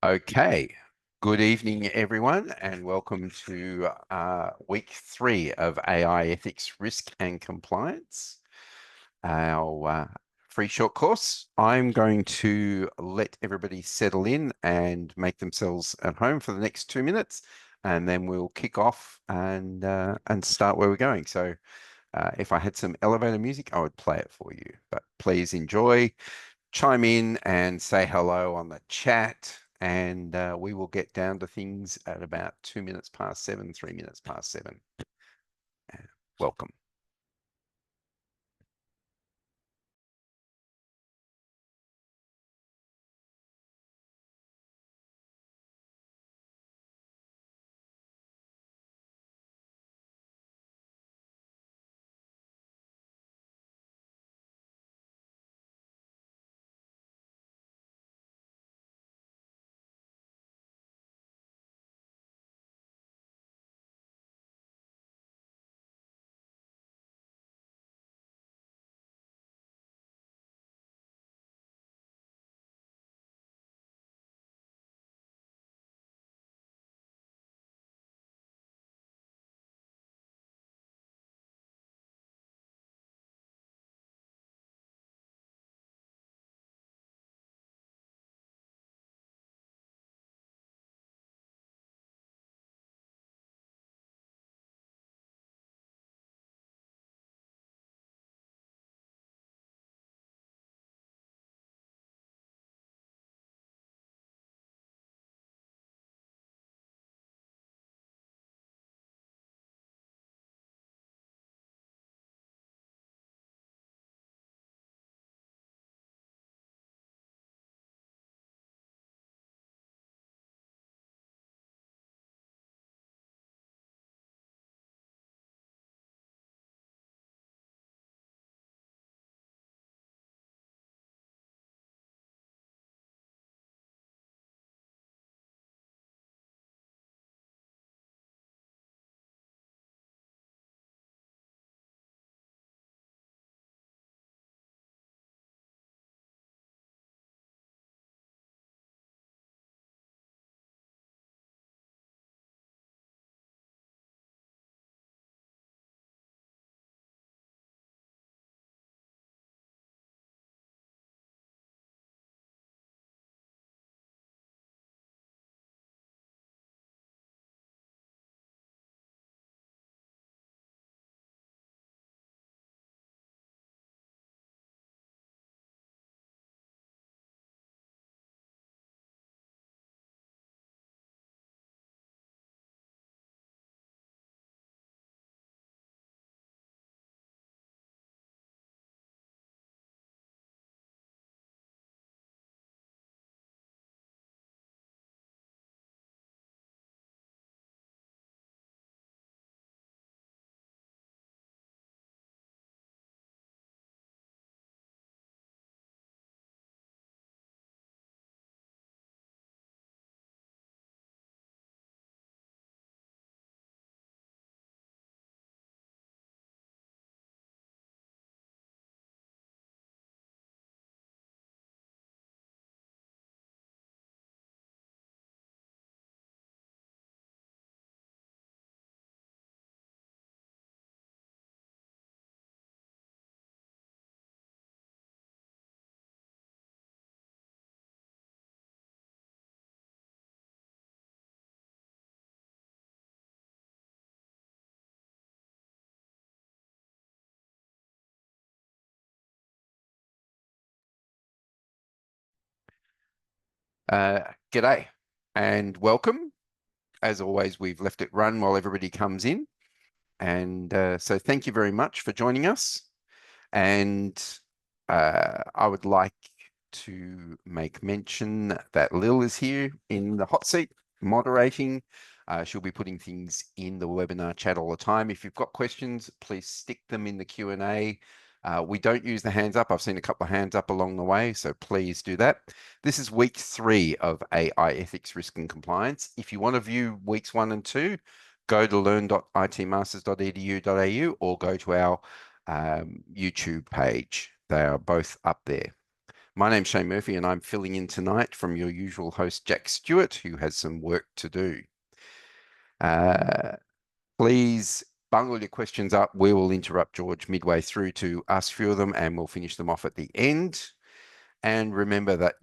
Okay, good evening, everyone, and welcome to week 3 of AI Ethics, Risk and Compliance, our free short course. I'm going to let everybody settle in and make themselves at home for the next 2 minutes, and then we'll kick off and start where we're going. So if I had some elevator music, I would play it for you, but please enjoy. Chime in and say hello on the chat, and we will get down to things at about 2 minutes past 7, 3 minutes past 7. Welcome. G'day and welcome. As always, we've left it run while everybody comes in. And so thank you very much for joining us. And I would like to make mention that Lil is here in the hot seat moderating. She'll be putting things in the webinar chat all the time. If you've got questions, please stick them in the Q&A. We don't use the hands up. I've seen a couple of hands up along the way, so please do that. This is week 3 of AI Ethics, Risk and Compliance. If you want to view weeks 1 and 2, go to learn.itmasters.edu.au or go to our YouTube page. They are both up there. My name's Shane Murphy, and I'm filling in tonight from your usual host, Jack Stewart, who has some work to do. Uh, please bundle your questions up. We will interrupt George midway through to ask a few of them, and we'll finish them off at the end. And remember that,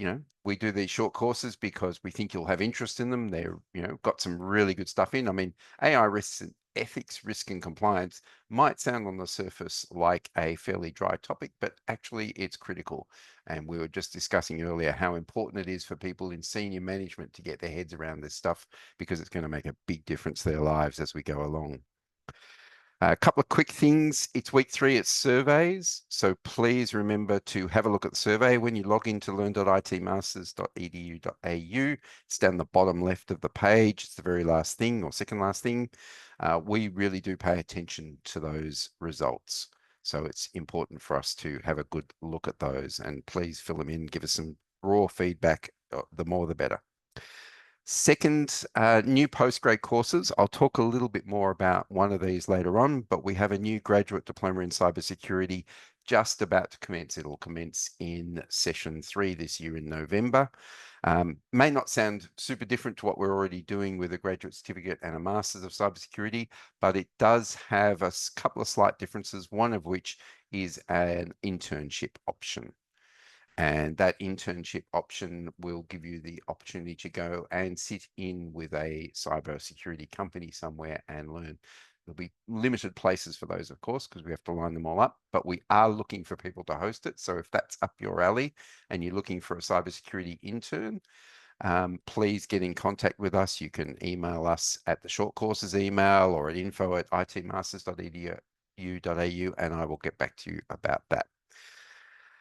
we do these short courses because we think you'll have interest in them. They're, got some really good stuff in. I mean, AI risks and ethics, risk and compliance might sound on the surface like a fairly dry topic, but actually it's critical. And we were just discussing earlier how important it is for people in senior management to get their heads around this stuff because it's going to make a big difference to their lives as we go along. A couple of quick things. It's week 3, it's surveys. So please remember to have a look at the survey when you log into learn.itmasters.edu.au. It's down the bottom left of the page. It's the very last thing or second last thing. We really do pay attention to those results. So it's important for us to have a good look at those, and please fill them in, give us some raw feedback. The more, the better. Second, new postgrad courses. I'll talk a little bit more about one of these later on, but we have a new graduate diploma in cybersecurity just about to commence. It'll commence in session 3 this year in November. May not sound super different to what we're already doing with a graduate certificate and a master's of cybersecurity, but it does have a couple of slight differences, one of which is an internship option. And that internship option will give you the opportunity to go and sit in with a cybersecurity company somewhere and learn. There'll be limited places for those, of course, because we have to line them all up, but we are looking for people to host it. So if that's up your alley and you're looking for a cybersecurity intern, please get in contact with us. You can email us at the short courses email or at info@itmasters.edu.au, and I will get back to you about that.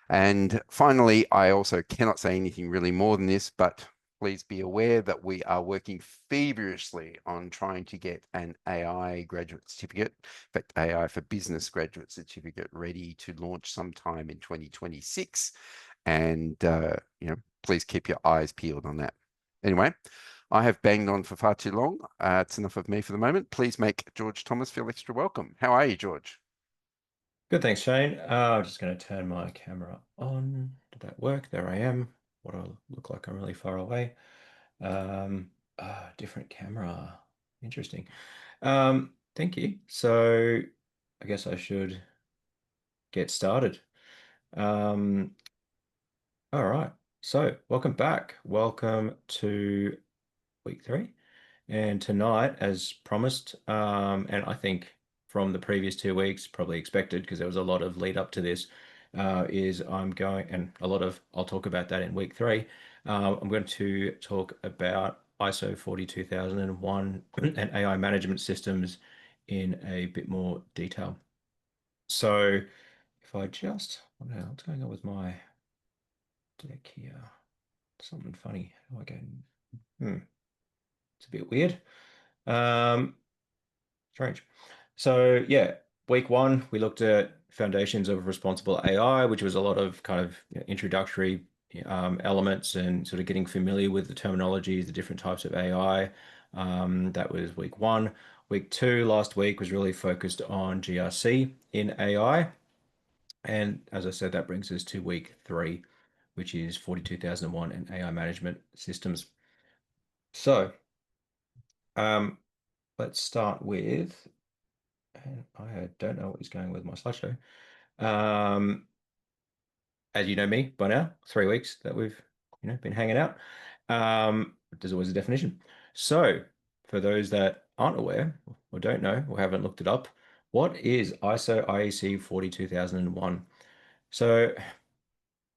And finally, I also cannot say anything really more than this, but please be aware that we are working feverishly on trying to get an AI graduate certificate, in fact, AI for business graduate certificate ready to launch sometime in 2026. And, please keep your eyes peeled on that. Anyway, I have banged on for far too long. It's enough of me for the moment. Please make George Thomas feel extra welcome. How are you, George? Good, thanks, Shane. I'm just going to turn my camera on. Did that work? There I am. What do I look like? I'm really far away. Different camera. Interesting. Thank you. So I guess I should get started. Um, all right. So welcome back. Welcome to week 3. And tonight, as promised, and I think from the previous 2 weeks, probably expected because there was a lot of lead up to this, is I'm going, and a lot of, I'll talk about that in week 3. I'm going to talk about ISO 42001 and AI management systems in a bit more detail. So if I just, what the hell, what's going on with my deck here? Something funny. How do I go? It's a bit weird. Um, Strange. So yeah, week 1 we looked at foundations of responsible AI, which was a lot of kind of introductory elements and sort of getting familiar with the terminologies, the different types of AI. That was week 1. Week 2, last week, was really focused on GRC in AI. And as I said, that brings us to week 3, which is 42001 and AI management systems. So um, let's start with. And I don't know what he's going with my slideshow. Um, as you know me by now, 3 weeks that we've been hanging out. There's always a definition. So for those that aren't aware or don't know or haven't looked it up, what is ISO IEC 42001? So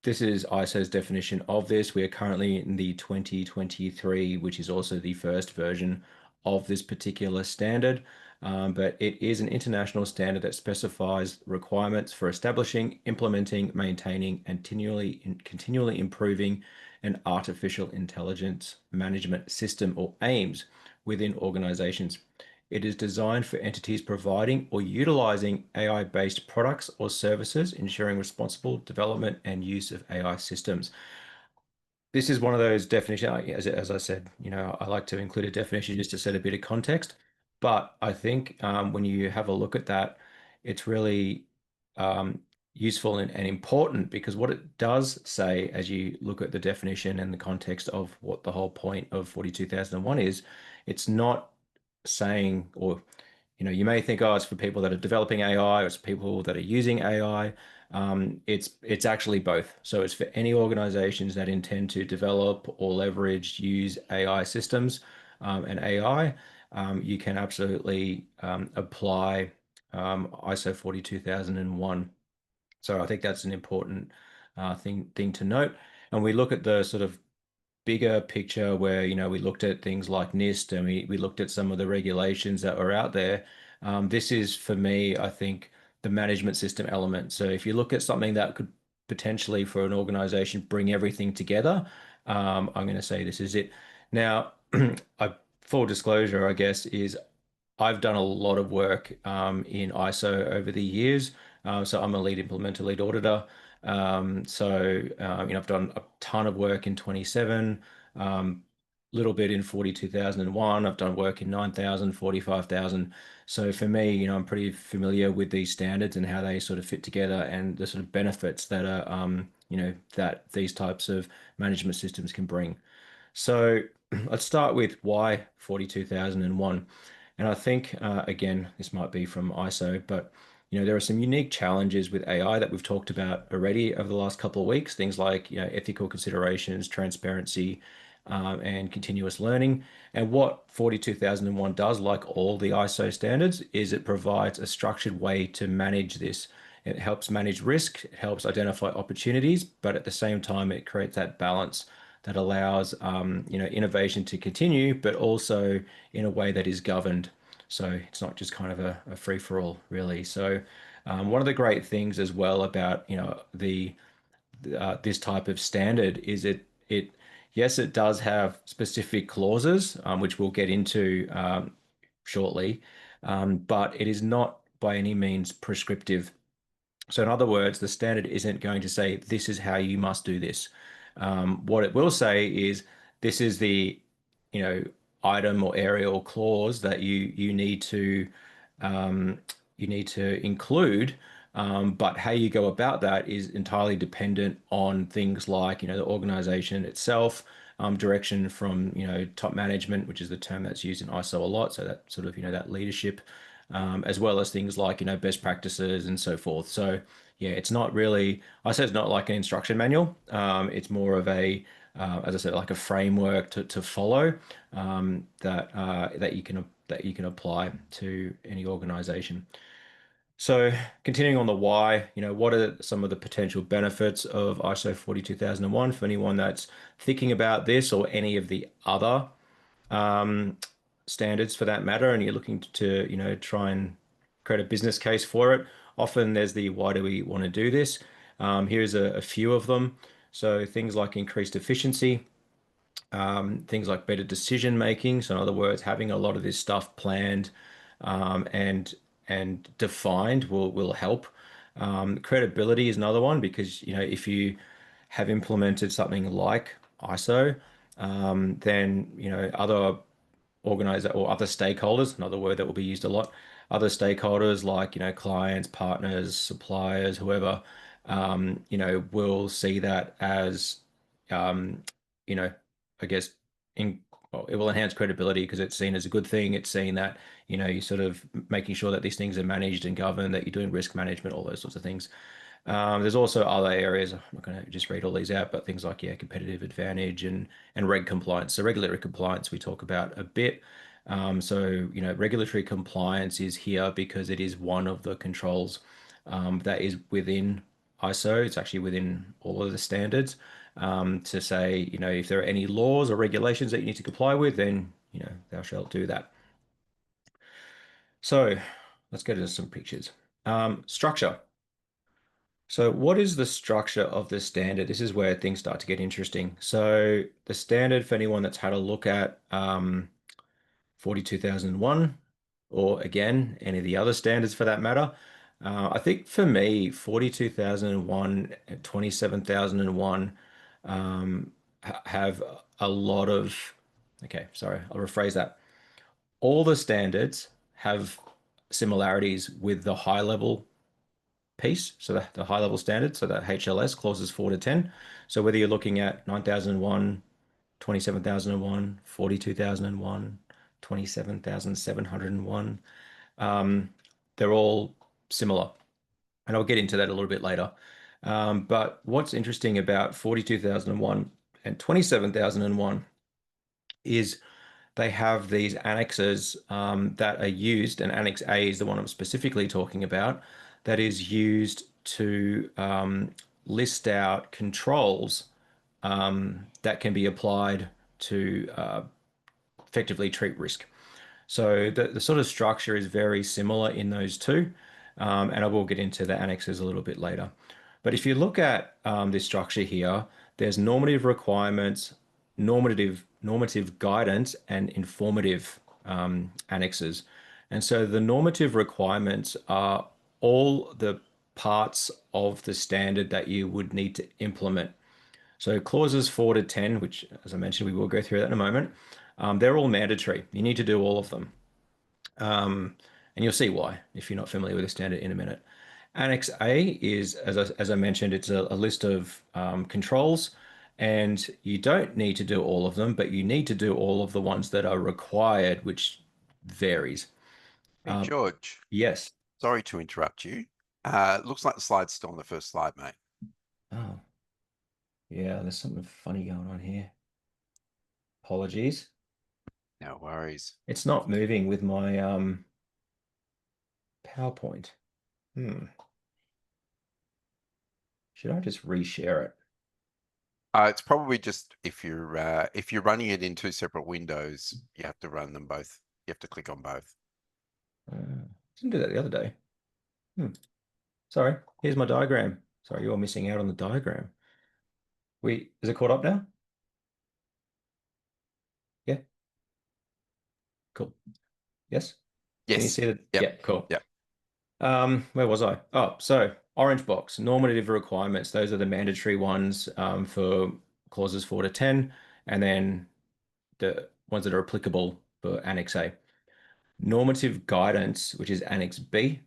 this is ISO's definition of this. We are currently in the 2023, which is also the first version of this particular standard. But it is an international standard that specifies requirements for establishing, implementing, maintaining, and continually improving an artificial intelligence management system or AIMS within organizations. It is designed for entities providing or utilizing AI-based products or services, ensuring responsible development and use of AI systems. This is one of those definitions, as I said, I like to include a definition just to set a bit of context. But I think when you have a look at that, it's really useful and important because what it does say, as you look at the definition and the context of what the whole point of 42001 is, it's not saying, or you may think, oh, it's for people that are developing AI, or it's people that are using AI. It's actually both. So it's for any organizations that intend to develop or leverage, use AI systems and AI. You can absolutely apply ISO 42001. So I think that's an important thing to note. And we look at the sort of bigger picture where, we looked at things like NIST and we looked at some of the regulations that were out there. This is for me, I think, the management system element. So if you look at something that could potentially for an organization bring everything together, I'm going to say this is it. Now, full disclosure, I guess, is I've done a lot of work in ISO over the years. So I'm a lead implementer, lead auditor. I've done a ton of work in 27, little bit in 42001. I've done work in 9,000, 45,000. So for me, I'm pretty familiar with these standards and how they sort of fit together and the sort of benefits that are, that these types of management systems can bring. So let's start with why 42,001. And I think, again, this might be from ISO, but there are some unique challenges with AI that we've talked about already over the last couple of weeks. Things like ethical considerations, transparency, and continuous learning. And what 42,001 does, like all the ISO standards, is it provides a structured way to manage this. It helps manage risk, it helps identify opportunities, but at the same time, it creates that balance that allows innovation to continue, but also in a way that is governed. So it's not just kind of a free for all, really. So one of the great things as well about the this type of standard is it yes, it does have specific clauses which we'll get into shortly, but it is not by any means prescriptive. So, in other words, the standard isn't going to say, this is how you must do this. What it will say is, this is the, you know, item or area or clause that um, you need to include. But how you go about that is entirely dependent on things like, the organization itself, direction from, top management, which is the term that's used in ISO a lot. So that sort of, that leadership as well as things like best practices and so forth. So yeah, it's not really. I say it's not like an instruction manual. It's more of a, as I said, like a framework to follow that you can apply to any organization. So continuing on the why, what are some of the potential benefits of ISO 42001 for anyone that's thinking about this or any of the other um, standards for that matter, and you're looking to, try and create a business case for it. Often there's the why do we want to do this? Here's a few of them. So things like increased efficiency, things like better decision making. So in other words, having a lot of this stuff planned and defined will help. Credibility is another one because if you have implemented something like ISO, then other organizer or other stakeholders, another word that will be used a lot, other stakeholders like, clients, partners, suppliers, whoever, will see that as, um, you know, I guess well, it will enhance credibility because it's seen as a good thing. It's seen that, you're sort of making sure that these things are managed and governed, that you're doing risk management, all those sorts of things. There's also other areas. I'm not going to just read all these out, but things like competitive advantage and reg compliance. So regulatory compliance we talk about a bit. Regulatory compliance is here because it is one of the controls that is within ISO. It's actually within all of the standards to say, if there are any laws or regulations that you need to comply with, then thou shalt do that. So let's get into some pictures. Structure. So what is the structure of the standard? This is where things start to get interesting. So the standard, for anyone that's had a look at 42,001, or again, any of the other standards for that matter, I think for me, 42,001 and 27,001 have a lot of, okay, sorry, I'll rephrase that. All the standards have similarities with the high level piece, so the high level standard, so that HLS clauses 4 to 10. So whether you're looking at 9001, 27,001, 42,001, 27,701, they're all similar. And I'll get into that a little bit later. But what's interesting about 42,001 and 27,001 is they have these annexes that are used, and Annex A is the one I'm specifically talking about, that is used to list out controls that can be applied to effectively treat risk. So the sort of structure is very similar in those two, and I will get into the annexes a little bit later. But if you look at this structure here, there's normative requirements, normative guidance, and informative annexes. And so the normative requirements are all the parts of the standard that you would need to implement. So clauses 4 to 10, which, as I mentioned, we will go through that in a moment, they're all mandatory. You need to do all of them. And you'll see why if you're not familiar with the standard in a minute. Annex A is, as I mentioned, it's a list of controls, and you don't need to do all of them, but you need to do all of the ones that are required, which varies. Hey, George, Yes. sorry to interrupt you. Looks like the slide's still on the first slide, mate. Oh, yeah, there's something funny going on here. Apologies. No worries. It's not moving with my PowerPoint. Hmm. Should I just reshare it? It's probably just if you're running it in two separate windows, you have to run them both. You have to click on both. Didn't do that the other day. Hmm. Sorry, here's my diagram. Sorry, you're missing out on the diagram. Is it caught up now? Yeah, cool. Yes? Can you Yes. see that? Yep. Yeah, cool. Yep. Where was I? Oh, so orange box, normative requirements. Those are the mandatory ones for clauses 4 to 10, and then the ones that are applicable for Annex A. Normative guidance, which is Annex B,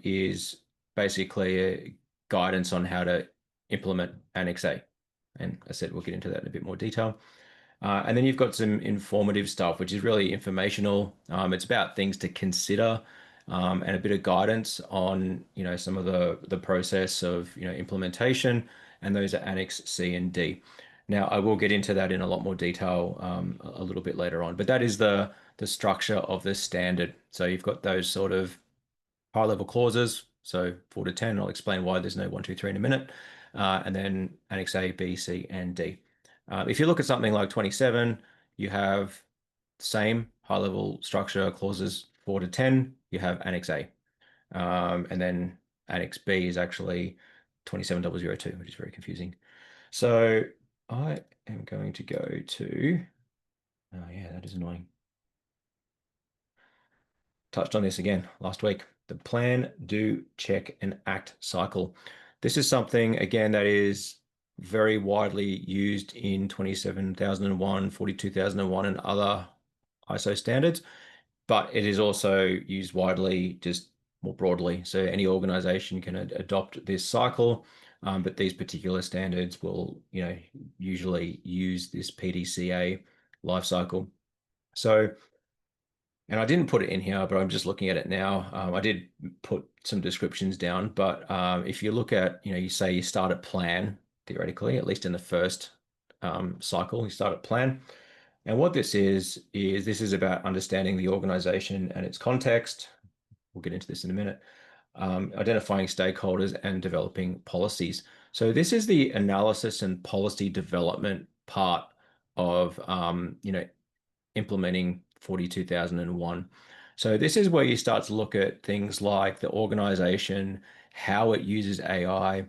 is basically a guidance on how to implement Annex A. And I said we'll get into that in a bit more detail. And then you've got some informative stuff, which is really informational. It's about things to consider and a bit of guidance on, some of the process of, implementation. And those are Annex C and D. Now, I will get into that in a lot more detail a little bit later on, but that is the structure of the standard. So you've got those sort of high level clauses. So 4 to 10, I'll explain why there's no 1, 2, 3 in a minute. And then Annex A, B, C, and D. If you look at something like 27, you have the same high level structure clauses 4 to 10, you have Annex A. And then Annex B is actually 27002, which is very confusing. So I am going to go to, oh yeah, that is annoying. Touched on this again last week. The plan, do, check, and act cycle. This is something, again, that is very widely used in 27,001, 42,001, and other ISO standards, but it is also used widely just more broadly. So any organization can adopt this cycle, but these particular standards will, usually use this PDCA life cycle. So, and I didn't put it in here, but I'm just looking at it now. I did put some descriptions down, but if you look at, you say you start at plan, theoretically, at least in the first cycle, you start at plan. And what this is about understanding the organization and its context. We'll get into this in a minute. Identifying stakeholders and developing policies. So this is the analysis and policy development part of, implementing 42,001. So this is where you start to look at things like the organization, how it uses AI,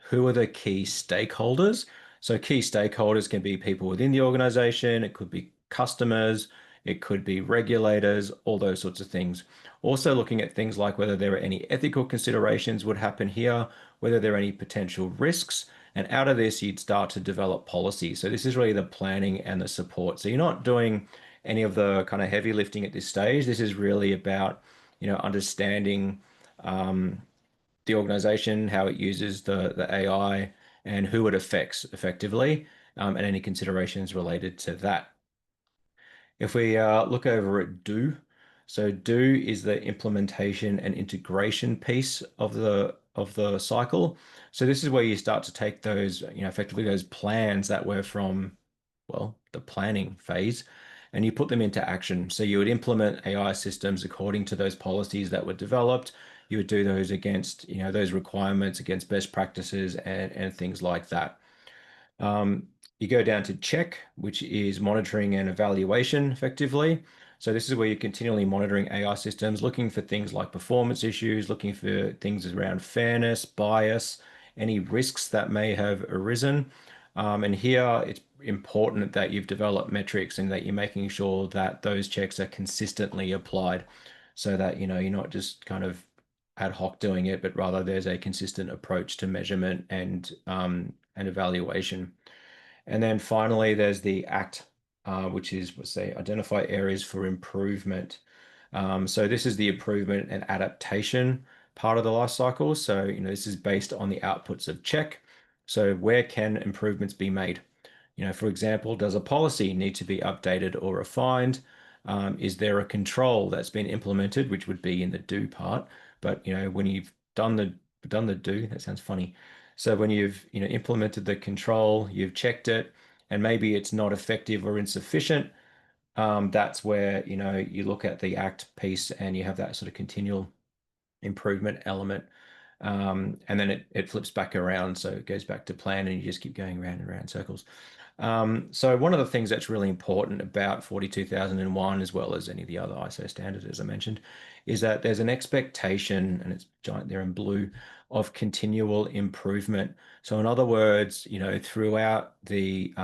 who are the key stakeholders. So key stakeholders can be people within the organization, it could be customers, it could be regulators, all those sorts of things. Also looking at things like whether there are any ethical considerations would happen here, whether there are any potential risks, and out of this, you'd start to develop policy. So this is really the planning and the support. So you're not doing any of the kind of heavy lifting at this stage. This is really about, understanding the organization, how it uses the AI, and who it affects effectively, and any considerations related to that. If we look over at do, so do is the implementation and integration piece of the cycle. So this is where you start to take those, effectively those plans that were from, well, the planning phase, and you put them into action. So you would implement AI systems according to those policies that were developed. You would do those against, those requirements, against best practices and things like that. Um, you go down to check, which is monitoring and evaluation effectively. So this is where you're continually monitoring AI systems, looking for things like performance issues, looking for things around fairness, bias, any risks that may have arisen. And here it's important that you've developed metrics and that you're making sure that those checks are consistently applied so that, you're not just kind of ad hoc doing it, but rather there's a consistent approach to measurement and evaluation. And then finally, there's the ACT, which is, let's say, identify areas for improvement. So this is the improvement and adaptation part of the life cycle. So, this is based on the outputs of check. So where can improvements be made? For example, does a policy need to be updated or refined? Is there a control that's been implemented, which would be in the do part? But when you've done the do, that sounds funny. So when you've implemented the control, you've checked it, and maybe it's not effective or insufficient. That's where you look at the act piece and you have that sort of continual improvement element. And then it flips back around, so it goes back to plan, and you just keep going around and around in circles. So one of the things that's really important about 42001, as well as any of the other ISO standards, as I mentioned, is that there's an expectation, and it's giant there in blue, of continual improvement. So in other words, throughout the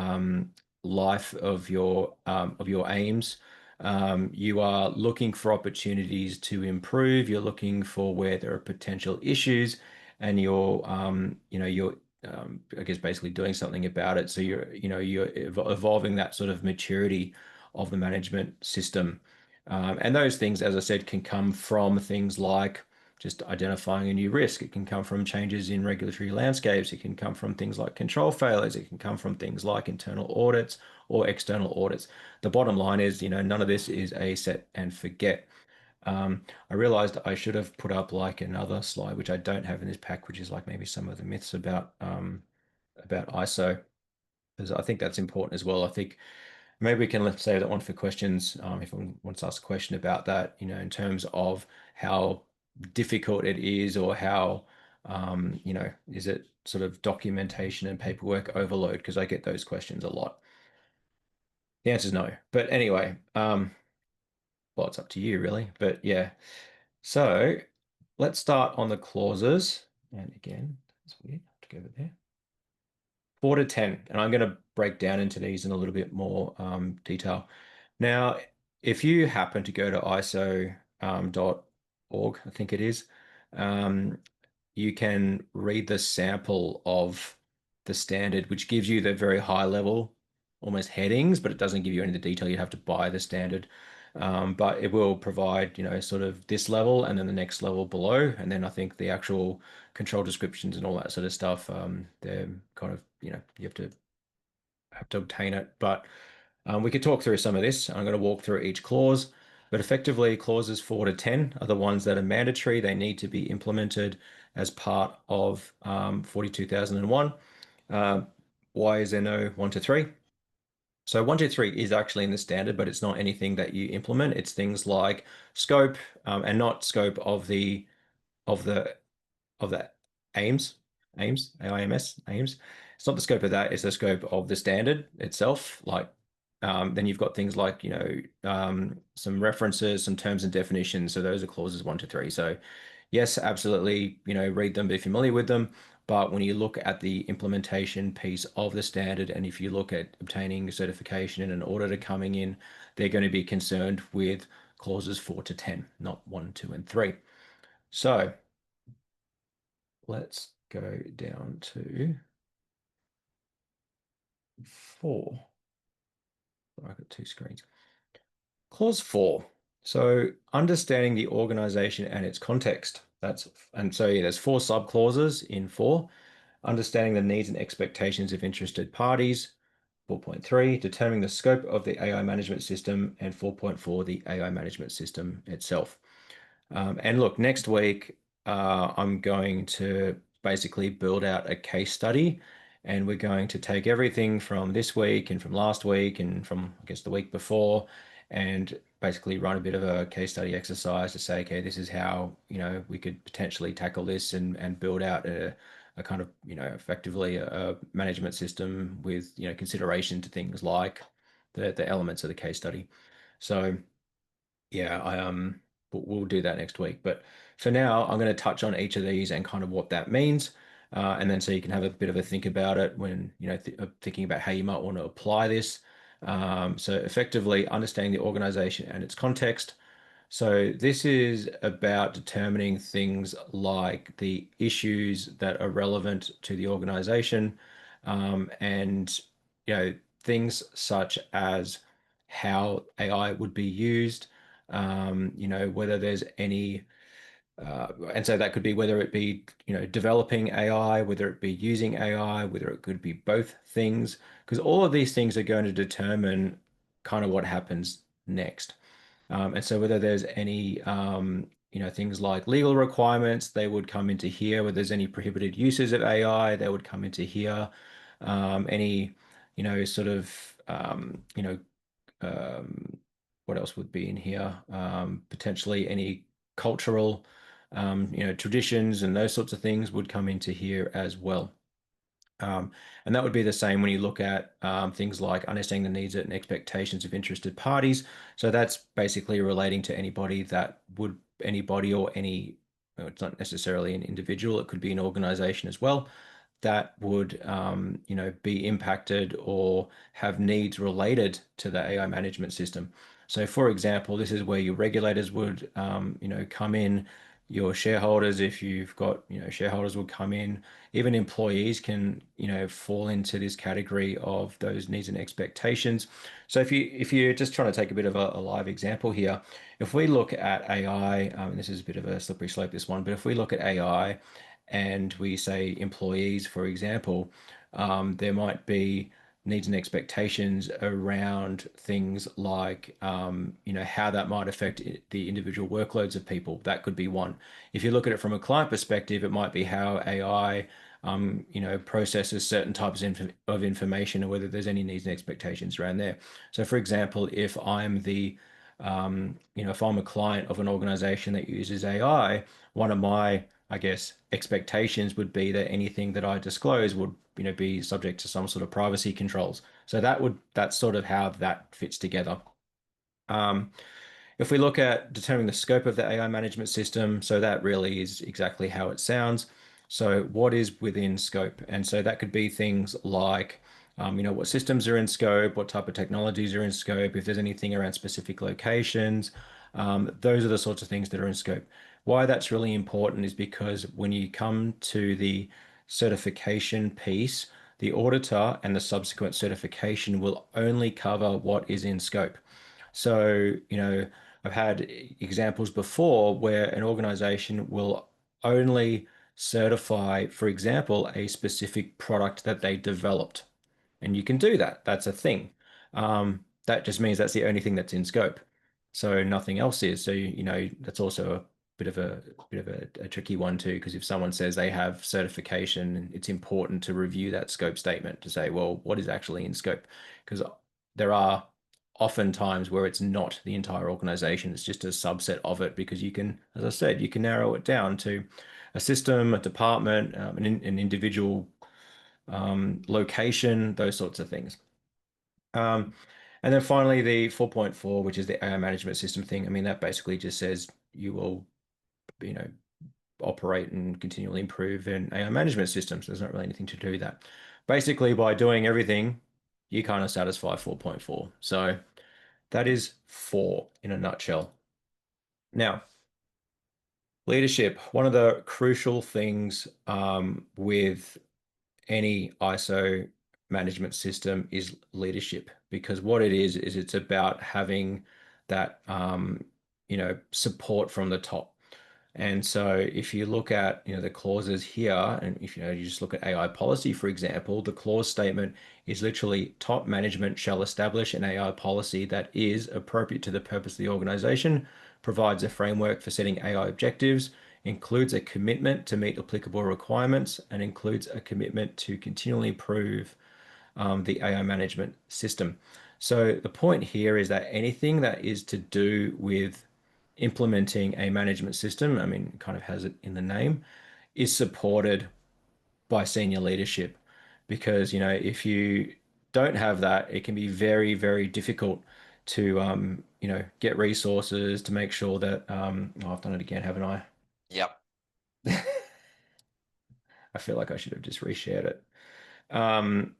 life of your aims, you are looking for opportunities to improve. You're looking for where there are potential issues, and you're I guess basically doing something about it. So you're evolving that sort of maturity of the management system. And those things, as I said, can come from things like just identifying a new risk. It can come from changes in regulatory landscapes. It can come from things like control failures. It can come from things like internal audits or external audits. The bottom line is, none of this is a set and forget. I realized I should have put up like another slide, which I don't have in this pack, which is like maybe some of the myths about ISO, because I think that's important as well. I think maybe we can let's save that one for questions. If anyone wants to ask a question about that, in terms of how difficult it is, or how, is it sort of documentation and paperwork overload? Because I get those questions a lot. The answer is no. But anyway, well, it's up to you really. But yeah. So let's start on the clauses. And again, that's weird. I have to go over there. 4 to 10. And I'm going to break down into these in a little bit more detail. Now, if you happen to go to ISO.org, I think it is, um, you can read the sample of the standard, which gives you the very high level, almost headings, but it doesn't give you any of the detail. You have to buy the standard. But it will provide, sort of this level and then the next level below. And then I think the actual control descriptions and all that sort of stuff, they're kind of, you have to obtain it. But we could talk through some of this. I'm going to walk through each clause. But effectively, clauses 4 to 10 are the ones that are mandatory. They need to be implemented as part of 42001. Why is there no 1 to 3? So 1 to 3 is actually in the standard, but it's not anything that you implement. It's things like scope, and not scope of the of the aims, aims. It's not the scope of that, it's the scope of the standard itself. Like, then you've got things like, some references, some terms and definitions. So those are clauses 1 to 3. So yes, absolutely, read them, be familiar with them. But when you look at the implementation piece of the standard, and if you look at obtaining certification and an auditor coming in, they're going to be concerned with clauses 4 to 10, not 1, 2, and 3. So let's go down to 4. I've got two screens. Clause 4. So understanding the organization and its context. And so yeah, there's four sub clauses in four. Understanding the needs and expectations of interested parties. 4.3, determining the scope of the AI management system, and 4.4, the AI management system itself. And look, next week, I'm going to basically build out a case study, and we're going to take everything from this week and from last week and from, I guess, the week before, and basically run a bit of a case study exercise to say, okay, this is how, we could potentially tackle this and build out a kind of, effectively a management system with, consideration to things like the elements of the case study. So yeah, we'll do that next week. But for now, I'm going to touch on each of these and kind of what that means, and then so you can have a bit of a think about it when thinking about how you might want to apply this. So effectively understanding the organization and its context. So this is about determining things like the issues that are relevant to the organization, and things such as how AI would be used, whether there's any, and so that could be whether it be, developing AI, whether it be using AI, whether it could be both things, because all of these things are going to determine kind of what happens next. And so whether there's any, things like legal requirements, they would come into here. Whether there's any prohibited uses of AI, they would come into here. Any, sort of, um, what else would be in here? Potentially any cultural, traditions and those sorts of things would come into here as well. And that would be the same when you look at things like understanding the needs and expectations of interested parties. So that's basically relating to anybody or any, well, it's not necessarily an individual, it could be an organization as well that would, be impacted or have needs related to the AI management system. So, for example, this is where your regulators would, come in. Your shareholders, if you've got, shareholders would come in. Even employees can, fall into this category of those needs and expectations. So, if you're just trying to take a bit of a live example here, if we look at AI, and this is a bit of a slippery slope, this one, but if we look at AI and we say employees, for example, there might be needs and expectations around things like, how that might affect the individual workloads of people. That could be one. If you look at it from a client perspective, it might be how AI, processes certain types of information, or whether there's any needs and expectations around there. So, for example, if I'm a client of an organization that uses AI, one of my, I guess, expectations would be that anything that I disclose would, be subject to some sort of privacy controls. So that's sort of how that fits together. Um, if we look at determining the scope of the AI management system, so that really is exactly how it sounds. So what is within scope? And so that could be things like, what systems are in scope, what type of technologies are in scope, if there's anything around specific locations. Those are the sorts of things that are in scope. Why that's really important is because when you come to the certification piece, the auditor and the subsequent certification will only cover what is in scope. So, I've had examples before where an organization will only certify, for example, a specific product that they developed. And you can do that. That's a thing. That just means that's the only thing that's in scope. So nothing else is. So, that's also a bit of a tricky one too, because if someone says they have certification, it's important to review that scope statement to say, well, what is actually in scope? Because there are often times where it's not the entire organization, it's just a subset of it, because you can, as I said, you can narrow it down to a system, a department, an individual, location, those sorts of things. Um, and then finally, the 4.4, which is the AI management system thing. I mean, that basically just says you will, you know, operate and continually improve in AI management systems. There's not really anything to do with that. Basically, by doing everything, you kind of satisfy 4.4. So that is four in a nutshell. Now, leadership, one of the crucial things, with any ISO management system is leadership, because what it is it's about having that, support from the top. And so if you look at, the clauses here, and if you just look at AI policy, for example, the clause statement is literally top management shall establish an AI policy that is appropriate to the purpose of the organization, provides a framework for setting AI objectives, includes a commitment to meet applicable requirements, and includes a commitment to continually improve the AI management system. So the point here is that anything that is to do with implementing a management system, I mean, it kind of has it in the name, is supported by senior leadership. Because, if you don't have that, it can be very, very difficult to, get resources to make sure that, oh, I've done it again, haven't I? Yep. I feel like I should have just reshared it. Um,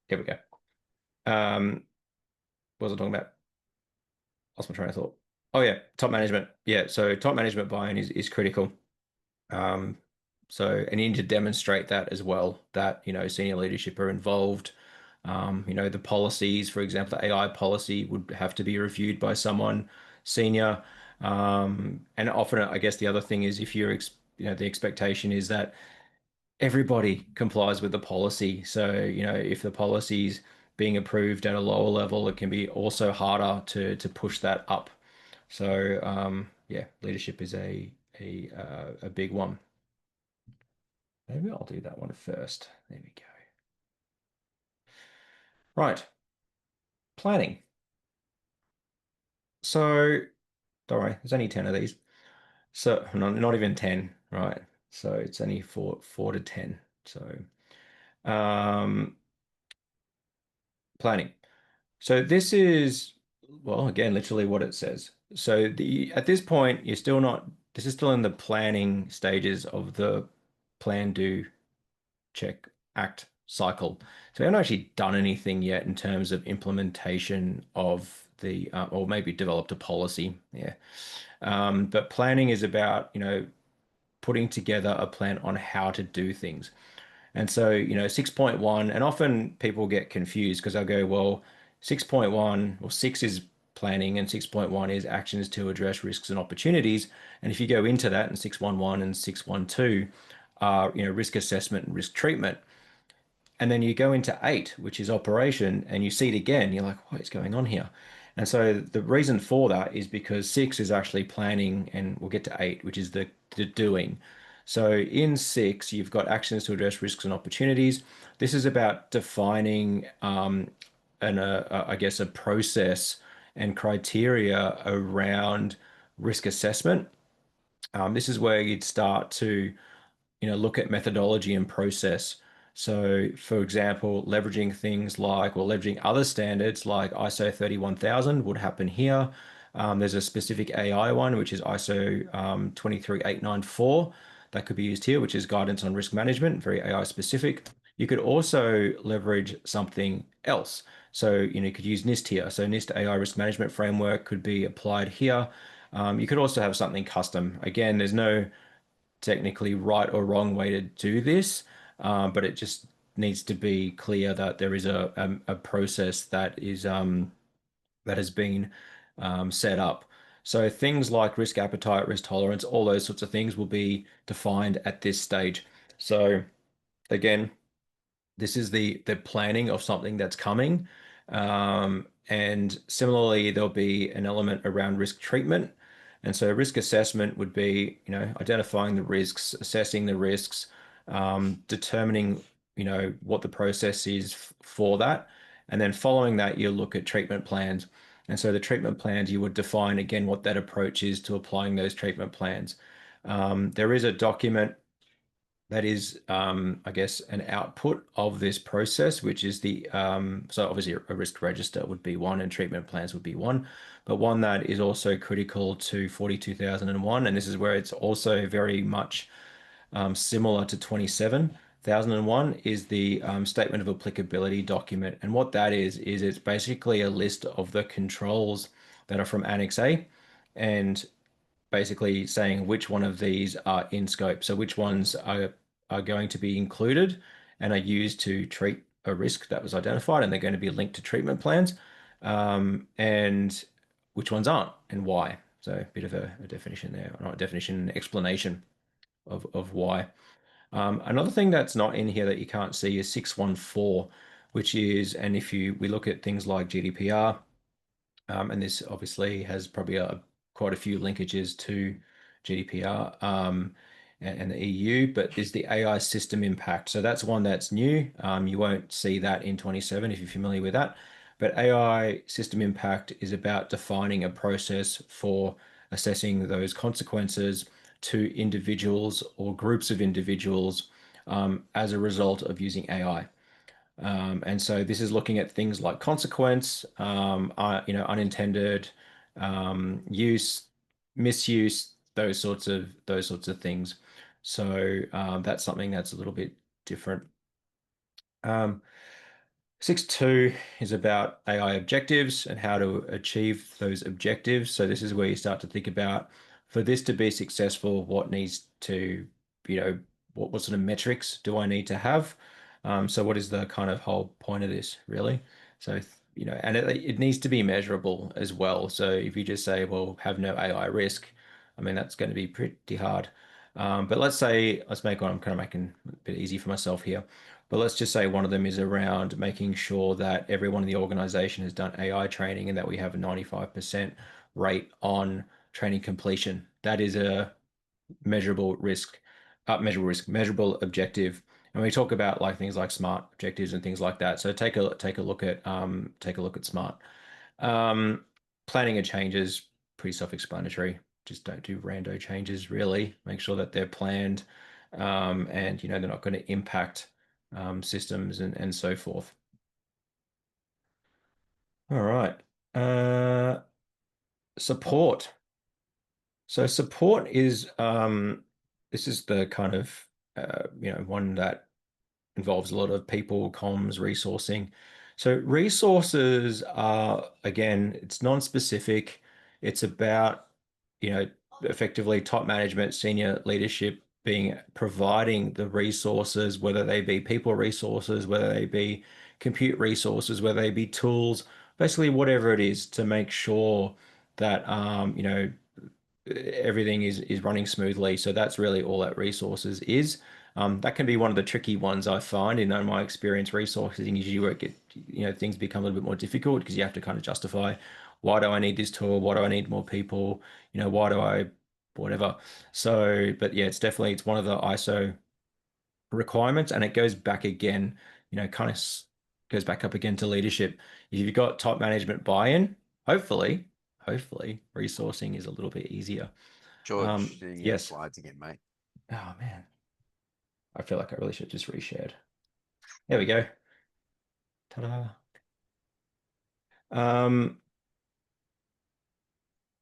here we go. What was I talking about? Lost my train of thought. Oh yeah, top management. Yeah, so top management buy-in is critical. Um, and you need to demonstrate that as well, that, senior leadership are involved. The policies, for example, the AI policy would have to be reviewed by someone senior. And often, I guess the other thing is if the expectation is that everybody complies with the policy. So, if the policy's being approved at a lower level, it can be also harder to push that up. So, yeah, leadership is a big one. Maybe I'll do that one first. There we go. Right, planning. So, don't worry, there's only 10 of these. So, not even 10, right? So it's only four to 10. So, um, planning. So this is, well, again, literally what it says. So at this point, you're still not, this is still in the planning stages of the plan, do, check, act cycle. So we haven't actually done anything yet in terms of implementation of or maybe developed a policy. Yeah. But planning is about, putting together a plan on how to do things. And so, 6.1, and often people get confused because they'll go, well, 6.1 or 6 is planning and 6.1 is actions to address risks and opportunities. And if you go into that, and 6.11 and 6.12 are, risk assessment and risk treatment. And then you go into 8, which is operation, and you see it again. You're like, what is going on here? And so the reason for that is because 6 is actually planning, and we'll get to 8, which is the doing. So in 6, you've got actions to address risks and opportunities. This is about defining I guess, a process and criteria around risk assessment. This is where you'd start to look at methodology and process. So, for example, leveraging things like, or leveraging other standards like ISO 31000 would happen here. There's a specific AI one, which is ISO 23894 that could be used here, which is guidance on risk management, very AI specific. You could also leverage something else. So, you could use NIST here. So NIST AI risk management framework could be applied here. You could also have something custom. Again, there's no technically right or wrong way to do this, but it just needs to be clear that there is a process that has been set up. So things like risk appetite, risk tolerance, all those sorts of things will be defined at this stage. So again, this is the planning of something that's coming. And similarly, there'll be an element around risk treatment. And so risk assessment would be, identifying the risks, assessing the risks, determining, what the process is for that. And then following that, you look at treatment plans. And so the treatment plans, you would define again what that approach is to applying those treatment plans. There is a document that is, I guess, an output of this process, which is so obviously a risk register would be one and treatment plans would be one, but one that is also critical to 42001. And this is where it's also very much similar to 27001 is the statement of applicability document. And what that is it's basically a list of the controls that are from Annex A. And basically saying which one of these are in scope. So which ones are going to be included and are used to treat a risk that was identified, and they're going to be linked to treatment plans, and which ones aren't and why. So a bit of a definition there, not a definition, an explanation of why. Another thing that's not in here that you can't see is 614, which is, and if we look at things like GDPR, and this obviously has probably quite a few linkages to GDPR and the EU, but is the AI system impact. So that's one that's new. You won't see that in 27 if you're familiar with that. But AI system impact is about defining a process for assessing those consequences to individuals or groups of individuals as a result of using AI. And so this is looking at things like consequence, unintended use, misuse, those sorts of things. So that's something that's a little bit different. Um, 6.2 is about AI objectives and how to achieve those objectives. So this is where you start to think about, for this to be successful, what needs to, you know, what sort of metrics do I need to have? So what is the kind of whole point of this, really? So, and it needs to be measurable as well. So if you just say, well, have no AI risk, I mean, that's going to be pretty hard. But let's make one, I'm kind of making it a bit easy for myself here. But let's just say one of them is around making sure that everyone in the organization has done AI training and that we have a 95% rate on training completion. That is a measurable risk, measurable objective. And we talk about like things like SMART objectives and things like that. So take a look at SMART. Um, Planning a change is pretty self-explanatory. Just don't do rando changes, really. Make sure that they're planned, and they're not going to impact systems and so forth. All right. Uh, Support. So support is this is the kind of one that involves a lot of people, comms, resourcing. So resources are, again, it's non-specific. It's about, effectively top management, senior leadership being providing the resources, whether they be people resources, whether they be compute resources, whether they be tools, basically whatever it is to make sure that everything is running smoothly. So that's really all that resources is. That can be one of the tricky ones I find in my experience. Resourcing is where things become a little bit more difficult because you have to kind of justify, why do I need this tool? Why do I need more people? Why do I whatever? So, but yeah, it's one of the ISO requirements, and it goes back again, kind of goes back up again to leadership. If you've got top management buy-in, hopefully resourcing is a little bit easier. George, the Yes. slides again, mate. Oh man, I feel like I really should just reshared. There we go. Ta-da. Um,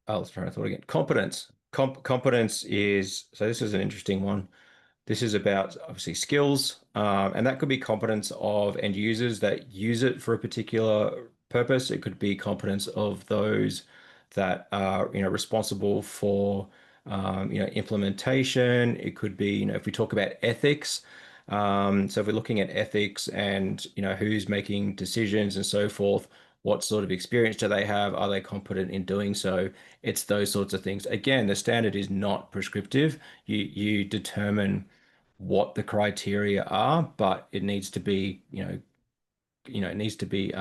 I was trying to thought again. Competence. Competence is, so this is an interesting one. This is about obviously skills, and that could be competence of end users that use it for a particular purpose. It could be competence of those that are, responsible for, implementation. It could be, if we talk about ethics. So if we're looking at ethics and, who's making decisions and so forth, what sort of experience do they have? Are they competent in doing so? It's those sorts of things. Again, the standard is not prescriptive. You determine what the criteria are, but it needs to be, it needs to be,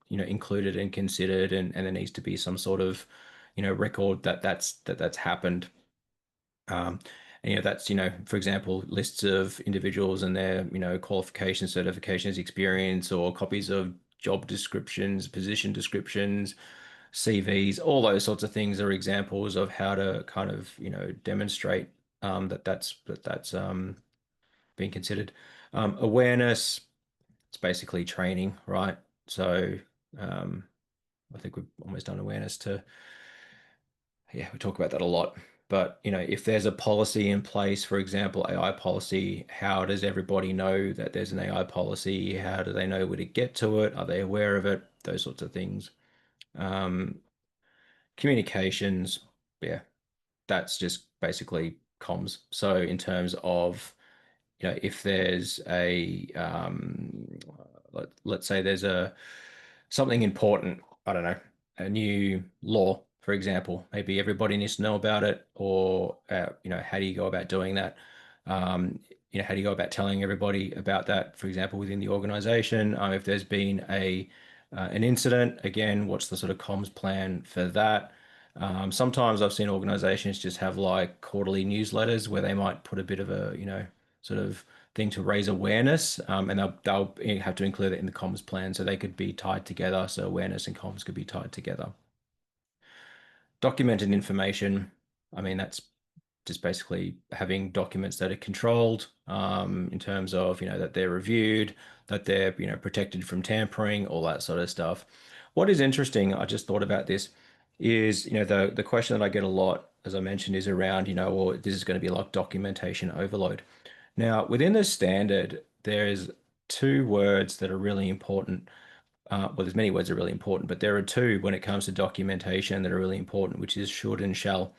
included and considered, and there needs to be some sort of, record that's happened. Um, and, that's, for example, lists of individuals and their, qualifications, certifications, experience, or copies of job descriptions, position descriptions, CVs, all those sorts of things are examples of how to kind of, demonstrate that's being considered. Awareness, it's basically training, right? So um, I think we've almost done awareness to, yeah, we talk about that a lot. But if there's a policy in place, for example, AI policy, how does everybody know that there's an AI policy? How do they know where to get to it? Are they aware of it? Those sorts of things. Um, Communications, yeah, that's just basically comms. So in terms of, if there's let's say there's something important, I don't know, a new law for example. Maybe everybody needs to know about it, or how do you go about doing that? Um, how do you go about telling everybody about that, for example, within the organization? If there's been an incident, again, what's the sort of comms plan for that? Sometimes I've seen organizations just have like quarterly newsletters where they might put a bit of a, sort of thing to raise awareness, and they'll have to include it in the comms plan so they could be tied together. So awareness and comms could be tied together. Documented information, I mean, that's just basically having documents that are controlled, in terms of, that they're reviewed, that they're, protected from tampering, all that sort of stuff. What is interesting, I just thought about this, is, the question that I get a lot, as I mentioned, is around, well, this is going to be like documentation overload. Now, within the standard, there's two words that are really important. Well, there's many words that are really important, but there are two when it comes to documentation that are really important, which is should and shall.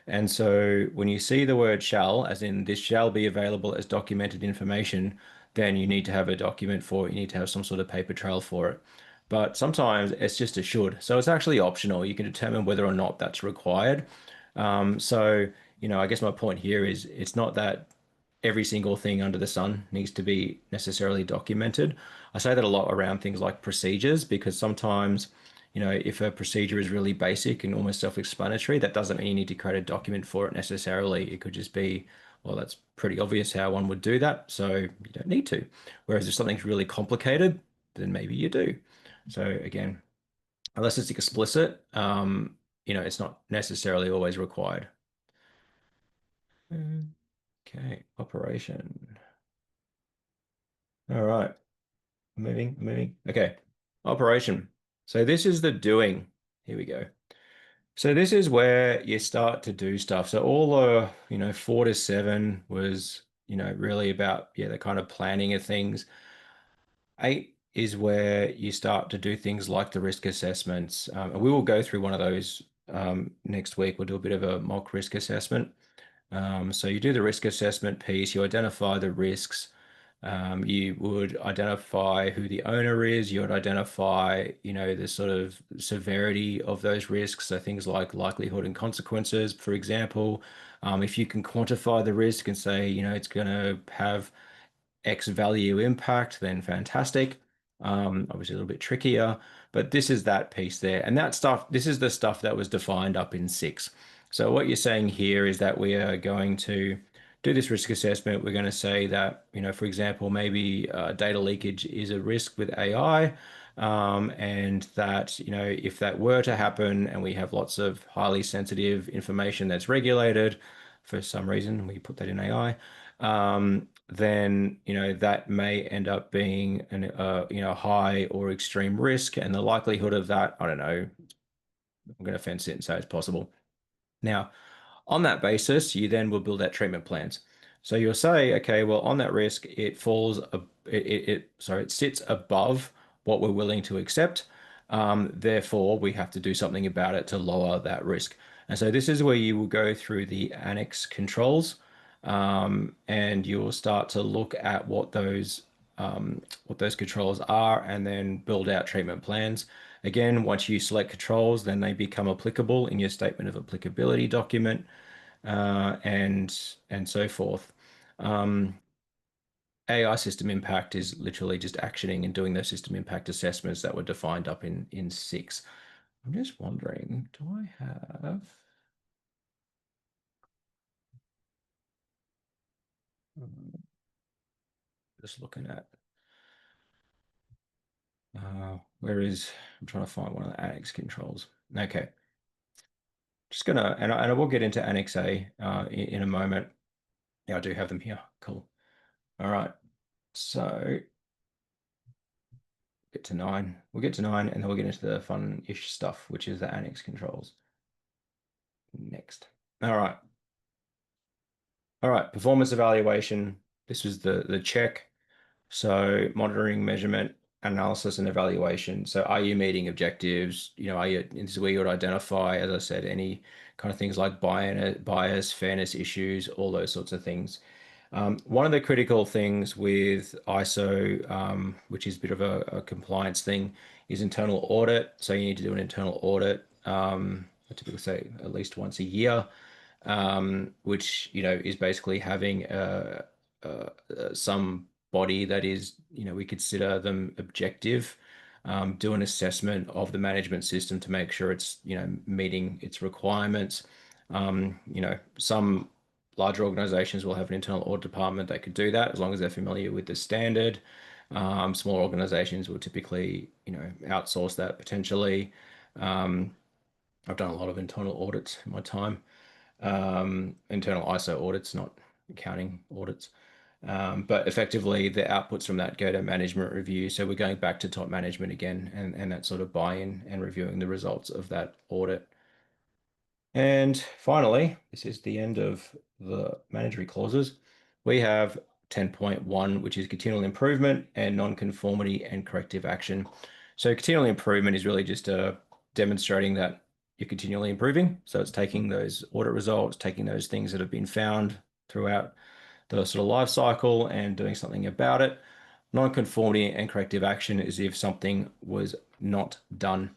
And so when you see the word shall, as in this shall be available as documented information, then you need to have a document for it. You need to have some sort of paper trail for it. But sometimes it's just a should. So it's actually optional. You can determine whether or not that's required. So, I guess my point here is it's not that every single thing under the sun needs to be necessarily documented. I say that a lot around things like procedures because sometimes, if a procedure is really basic and almost self-explanatory, that doesn't mean you need to create a document for it necessarily. It could just be, well, that's pretty obvious how one would do that, so you don't need to. Whereas if something's really complicated, then maybe you do. So again, unless it's explicit, it's not necessarily always required. Okay, operation. All right. Moving. Okay. Operation. So this is the doing. Here we go. So this is where you start to do stuff. So all the, 4 to 7 was, really about, the kind of planning of things. 8 is where you start to do things like the risk assessments. And we will go through one of those next week. We'll do a bit of a mock risk assessment. So you do the risk assessment piece, you identify the risks. You would identify who the owner is. You would identify, the sort of severity of those risks. So things like likelihood and consequences, for example. If you can quantify the risk and say, it's going to have X value impact, then fantastic. Obviously a little bit trickier, but this is that piece there. And that stuff, this is the stuff that was defined up in 6. So what you're saying here is that we are going to do this risk assessment. We're going to say that, for example, maybe data leakage is a risk with AI. And that, if that were to happen and we have lots of highly sensitive information that's regulated, for some reason, we put that in AI, then that may end up being an high or extreme risk, and the likelihood of that, I don't know, I'm going to fence it and say it's possible. Now, on that basis, you then will build out treatment plans. So you'll say, okay, well, on that risk, it falls, it sits above what we're willing to accept. Therefore, we have to do something about it to lower that risk. And so this is where you will go through the annex controls, and you will start to look at what those controls are, and then build out treatment plans. Again, once you select controls, then they become applicable in your statement of applicability document, and so forth. AI system impact is literally just actioning and doing those system impact assessments that were defined up in 6. I'm just wondering, do I have? Just looking at. I'm trying to find one of the Annex controls. Okay. Just gonna, and I will get into Annex A in a moment. Yeah, I do have them here. Cool. All right. So get to 9. We'll get to 9 and then we'll get into the fun-ish stuff, which is the Annex controls. Next. All right. All right. Performance evaluation. This was the check. So monitoring, measurement, analysis, and evaluation. So are you meeting objectives? This is where you would identify, as I said, any kind of things like bias, fairness issues, all those sorts of things. One of the critical things with ISO, which is a bit of a compliance thing, is internal audit. So you need to do an internal audit. I typically say at least once a year, which is basically having some body that is we consider them objective, do an assessment of the management system to make sure it's meeting its requirements. Some larger organizations will have an internal audit department that could do that as long as they're familiar with the standard. Small organizations will typically outsource that potentially. I've done a lot of internal audits in my time, internal ISO audits, not accounting audits. But effectively, the outputs from that go to management review. So we're going back to top management again and that sort of buy-in and reviewing the results of that audit. And finally, this is the end of the mandatory clauses. We have 10.1, which is continual improvement and non-conformity and corrective action. So continual improvement is really just demonstrating that you're continually improving. So it's taking those audit results, taking those things that have been found throughout the sort of life cycle and doing something about it. Non-conformity and corrective action is if something was not done.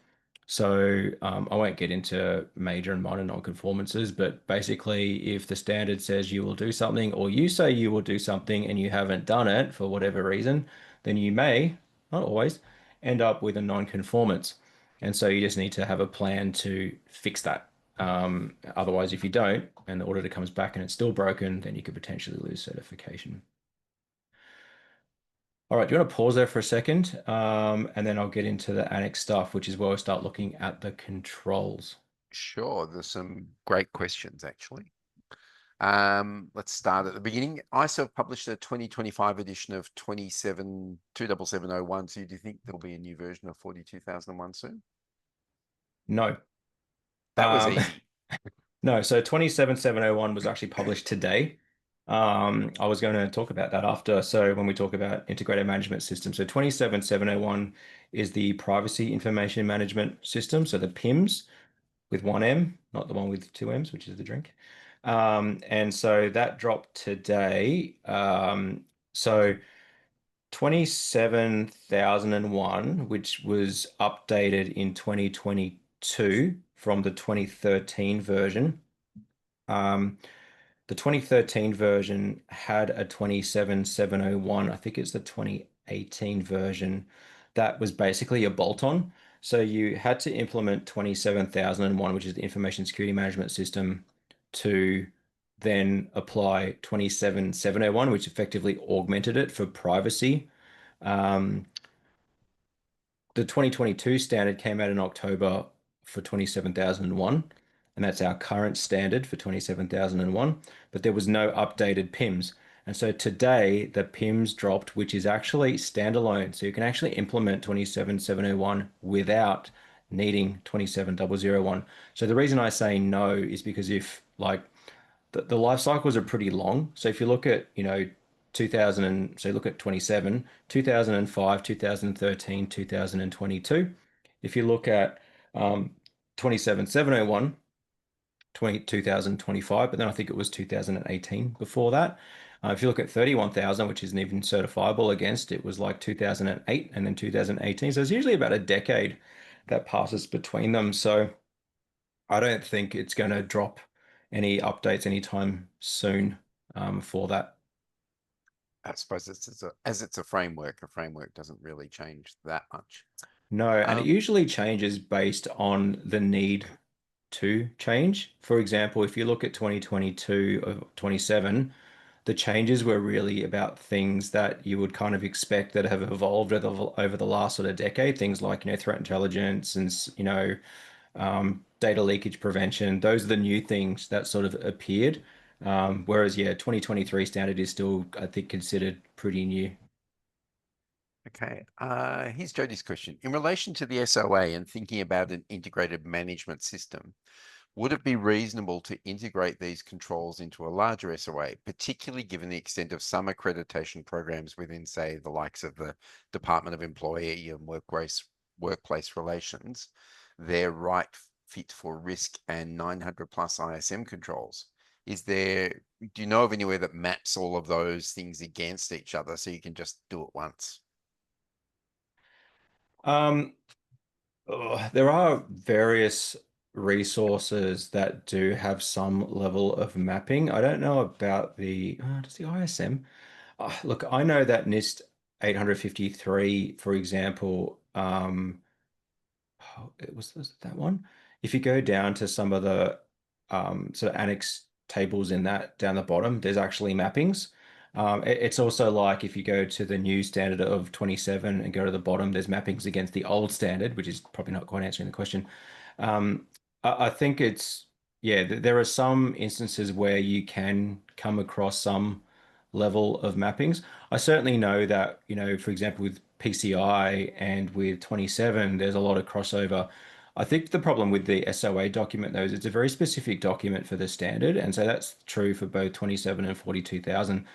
So I won't get into major and minor non-conformances, but basically, if the standard says you will do something, or you say you will do something and you haven't done it for whatever reason, then you may, not always, end up with a non-conformance. And so you just need to have a plan to fix that. Otherwise, if you don't, and the auditor comes back and it's still broken, then you could potentially lose certification. All right, do you want to pause there for a second? And then I'll get into the annex stuff, which is where we'll start looking at the controls. Sure, there's some great questions actually. Let's start at the beginning. ISO have published a 2025 edition of 27701. So do you think there'll be a new version of 42001 soon? No. That was Um, easy. no, so 27701 was actually published today. I was going to talk about that after. So when we talk about integrated management system, so 27701 is the privacy information management system. So the PIMS with one M, not the one with two M's, which is the drink. And so that dropped today. So 27001, which was updated in 2022 from the 2013 version. Um, the 2013 version had a 27701. I think it's the 2018 version that was basically a bolt-on. So you had to implement 27001, which is the information security management system, to then apply 27701, which effectively augmented it for privacy. Um, the 2022 standard came out in October for 27001, and that's our current standard for 27001, but there was no updated PIMS. And so today the PIMS dropped, which is actually standalone. So you can actually implement 27701 without needing 27001. So the reason I say no is because if like the life cycles are pretty long. So if you look at, 2000 and so look at 27, 2005, 2013, 2022. If you look at 27701, 2025, but then I think it was 2018 before that. If you look at 31,000, which isn't even certifiable against, it was like 2008 and then 2018. So it's usually about a decade that passes between them. So I don't think it's going to drop any updates anytime soon for that. I suppose as it's a framework doesn't really change that much. No, and it Um, usually changes based on the need to change. For example, if you look at 2022 or 27, the changes were really about things that you would kind of expect that have evolved over the last sort of decade. Things like, threat intelligence and, data leakage prevention. Those are the new things that sort of appeared. Whereas, yeah, 2023 standard is still, I think, considered pretty new. okay. Here's Jody's question. In relation to the SOA and thinking about an integrated management system, would it be reasonable to integrate these controls into a larger SOA, particularly given the extent of some accreditation programs within, say, the likes of the Department of Employee and Workplace Relations, their right fit for risk and 900 plus ISM controls? Do you know of anywhere that maps all of those things against each other so you can just do it once? Um, there are various. resources that do have some level of mapping. I don't know about does the ISM? Look, I know that NIST 853, for example, was it that one? If you go down to some of the sort of annex tables in that down the bottom, there's actually mappings. It's also like if you go to the new standard of 27 and go to the bottom, there's mappings against the old standard, which is probably not quite answering the question. I think yeah, there are some instances where you can come across some level of mappings. I certainly know that, for example, with PCI and with 27, there's a lot of crossover. I think the problem with the SOA document, though, is it's a very specific document for the standard. And so that's true for both 27 and 42,000,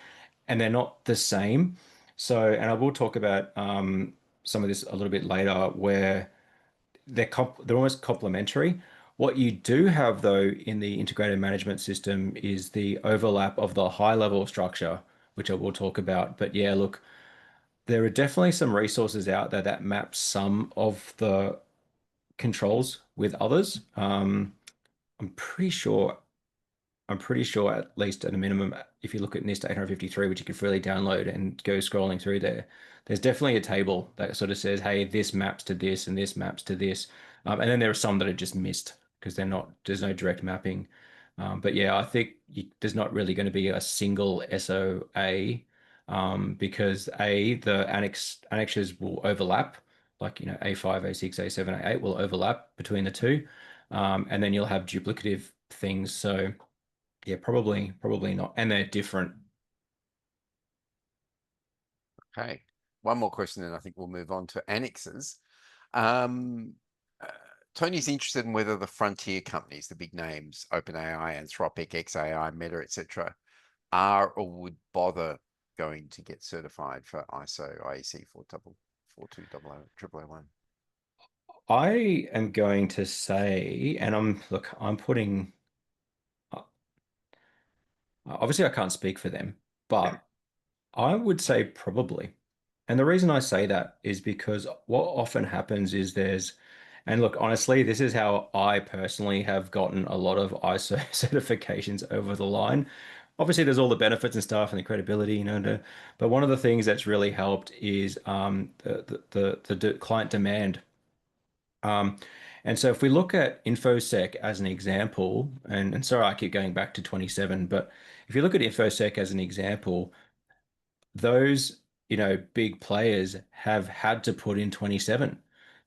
and they're not the same. So, and I will talk about some of this a little bit later, where they're almost complementary. What you do have, though, in the integrated management system is the overlap of the high level structure, which I will talk about. But yeah, look, there are definitely some resources out there that map some of the controls with others. I'm pretty sure I'm pretty sure, at least at a minimum, if you look at NIST 853, which you can freely download and go scrolling through there, there's definitely a table that sort of says, hey, this maps to this and this maps to this. And then there are some that are just missed because there's no direct mapping. But yeah, I think there's not really going to be a single SOA, because the annexes will overlap, like, A5, A6, A7, A8 will overlap between the two. And then you'll have duplicative things. So yeah, probably not. And they're different. Okay. One more question, and I think we'll move on to annexes. Um, uh, Tony's interested in whether the frontier companies, the big names, OpenAI, Anthropic, XAI, Meta, etc., are or would bother going to get certified for ISO IEC 4242001. I am going to say, and I'm putting, obviously I can't speak for them, but I would say probably. And the reason I say that is because what often happens is and look, honestly, this is how I personally have gotten a lot of ISO certifications over the line. Obviously, there's all the benefits and stuff and the credibility, but one of the things that's really helped is the client demand. Um, and so if we look at InfoSec as an example, and sorry, I keep going back to 27, but if you look at InfoSec as an example, those, big players have had to put in 27.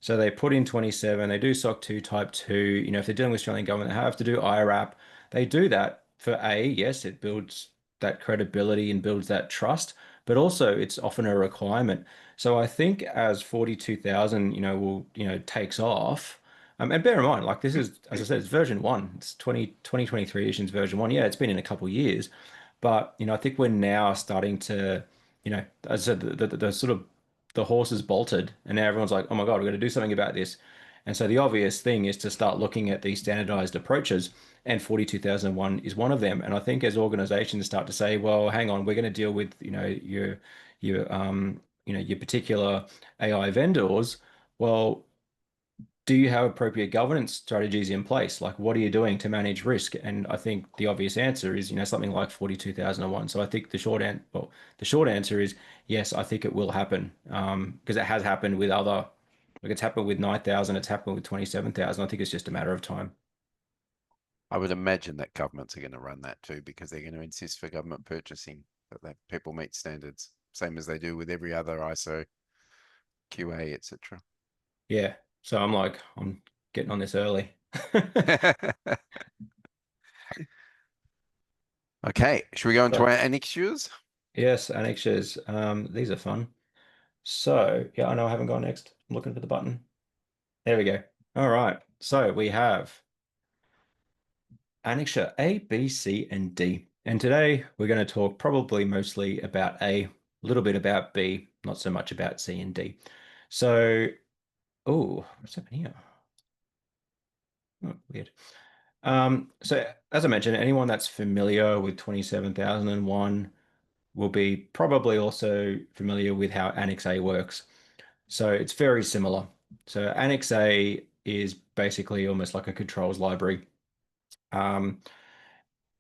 So they put in 27, they do SOC 2 Type 2, if they're dealing with Australian government, they have to do IRAP. They do that for yes, it builds that credibility and builds that trust, but also it's often a requirement. So I think as 42,000, takes off, and bear in mind, like this is, as I said, it's version one. It's 2023 edition's version one. Yeah, it's been in a couple of years, but I think we're now starting to, as I said, the sort of the horse is bolted, and now everyone's like, oh my God, we're going to do something about this. And so the obvious thing is to start looking at these standardized approaches, and 42,001 is one of them. And I think as organizations start to say, well, hang on, we're going to deal with, your particular AI vendors. Well, do you have appropriate governance strategies in place? Like, what are you doing to manage risk? And I think the obvious answer is, something like 42,001. So I think the short answer is yes, I think it will happen. Because it has happened with like it's happened with 9,000, it's happened with 27,000. I think it's just a matter of time. I would imagine that governments are going to run that too because they're going to insist for government purchasing that people meet standards, same as they do with every other ISO, QA, etc. Yeah. So I'm getting on this early. Okay, should we go into So our annexures? yes, annexures. These are fun. So yeah, I know I haven't gone next. I'm looking for the button. There we go. All right. So we have Annexure A, B, C, and D. And today we're going to talk probably mostly about A, little bit about B, not so much about C and D. So, oh, what's happening here? Oh, weird. So as I mentioned, anyone that's familiar with 27,001 will be probably also familiar with how Annex A works. So it's very similar. So Annex A is basically almost like a controls library. Um,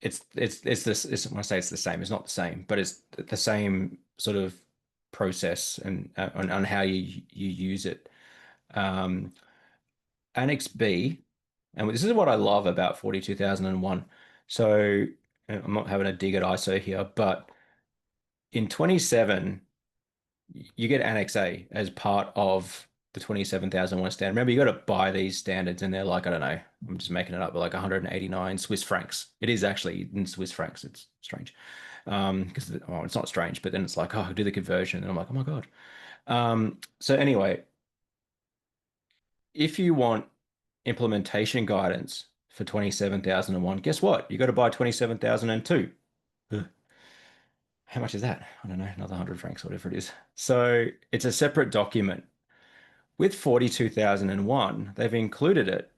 it's this it's when I say it's the same, it's not the same, but it's the same sort of process and on how you use it. Um, Annex B, and this is what I love about 42001. So I'm not having a dig at ISO here, but in 27, you get Annex A as part of the 27,001 standard. Remember, you got to buy these standards, and they're like, I don't know, I'm just making it up, but like 189 Swiss francs. It is actually in Swiss francs. It's strange. Because well, it's not strange, but then it's like, oh, do the conversion. And I'm like, oh my God. So anyway, if you want implementation guidance for 27,001, guess what? You got to buy 27,002. Ugh. How much is that? I don't know, another 100 francs, whatever it is. So it's a separate document. With 42,001, they've included it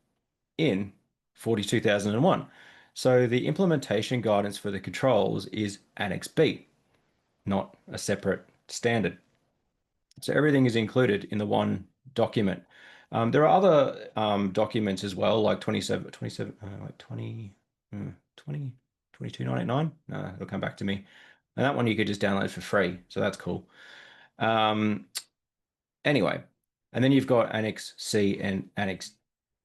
in 42,001. So the implementation guidance for the controls is Annex B, not a separate standard. So everything is included in the one document. There are other documents as well, like 20, 22,989. No, it'll come back to me. And that one you could just download for free. So that's cool. Um, Anyway, and then you've got Annex C and Annex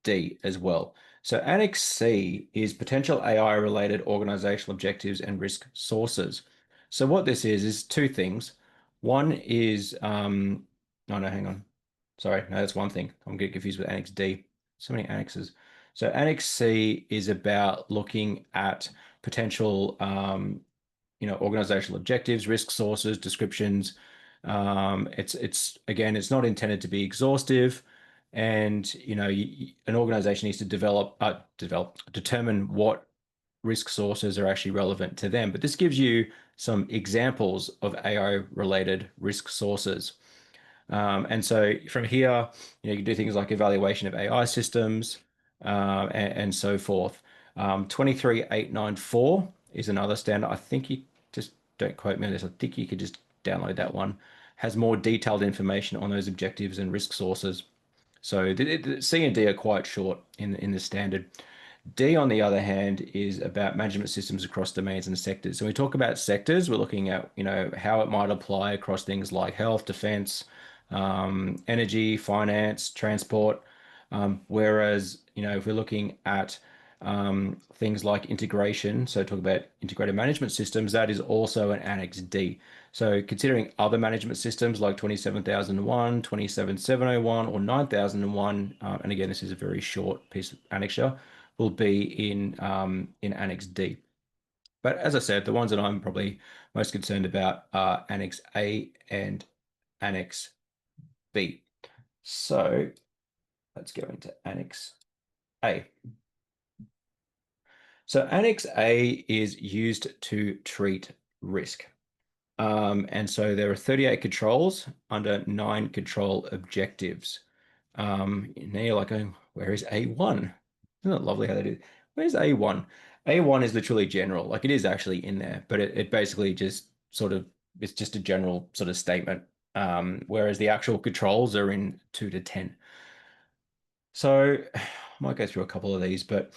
D as well. So Annex C is potential AI related organizational objectives and risk sources. So what this is two things. One is, oh no, hang on. Sorry, no, that's one thing. I'm getting confused with Annex D. So many annexes. So Annex C is about looking at potential organizational objectives, risk sources, descriptions. It's again, it's not intended to be exhaustive, and an organization needs to determine what risk sources are actually relevant to them. But this gives you some examples of AI related risk sources. And so from here, you can do things like evaluation of AI systems, and so forth. 23894 is another standard. I think you just don't quote me on this. I think you could just download that one. Has more detailed information on those objectives and risk sources. So the C and D are quite short in the standard. D, on the other hand, is about management systems across domains and sectors. So when we talk about sectors, we're looking at, how it might apply across things like health, defense, energy, finance, transport. Whereas, if we're looking at things like integration, so talk about integrated management systems, that is also an Annex D. So considering other management systems like 27,001, 27,701, or 9,001, and again, this is a very short piece of annexure, will be in Annex D. But as I said, the ones that I'm probably most concerned about are Annex A and Annex B. So let's go into Annex A. So Annex A is used to treat risk. And so there are 38 controls under 9 control objectives. Now you're like, oh, where is A1? Isn't it lovely how they do? Where's A1? A1 is literally general. Like it is actually in there, but it basically just sort of, it's just a general sort of statement. Whereas the actual controls are in 2 to 10. So I might go through a couple of these, but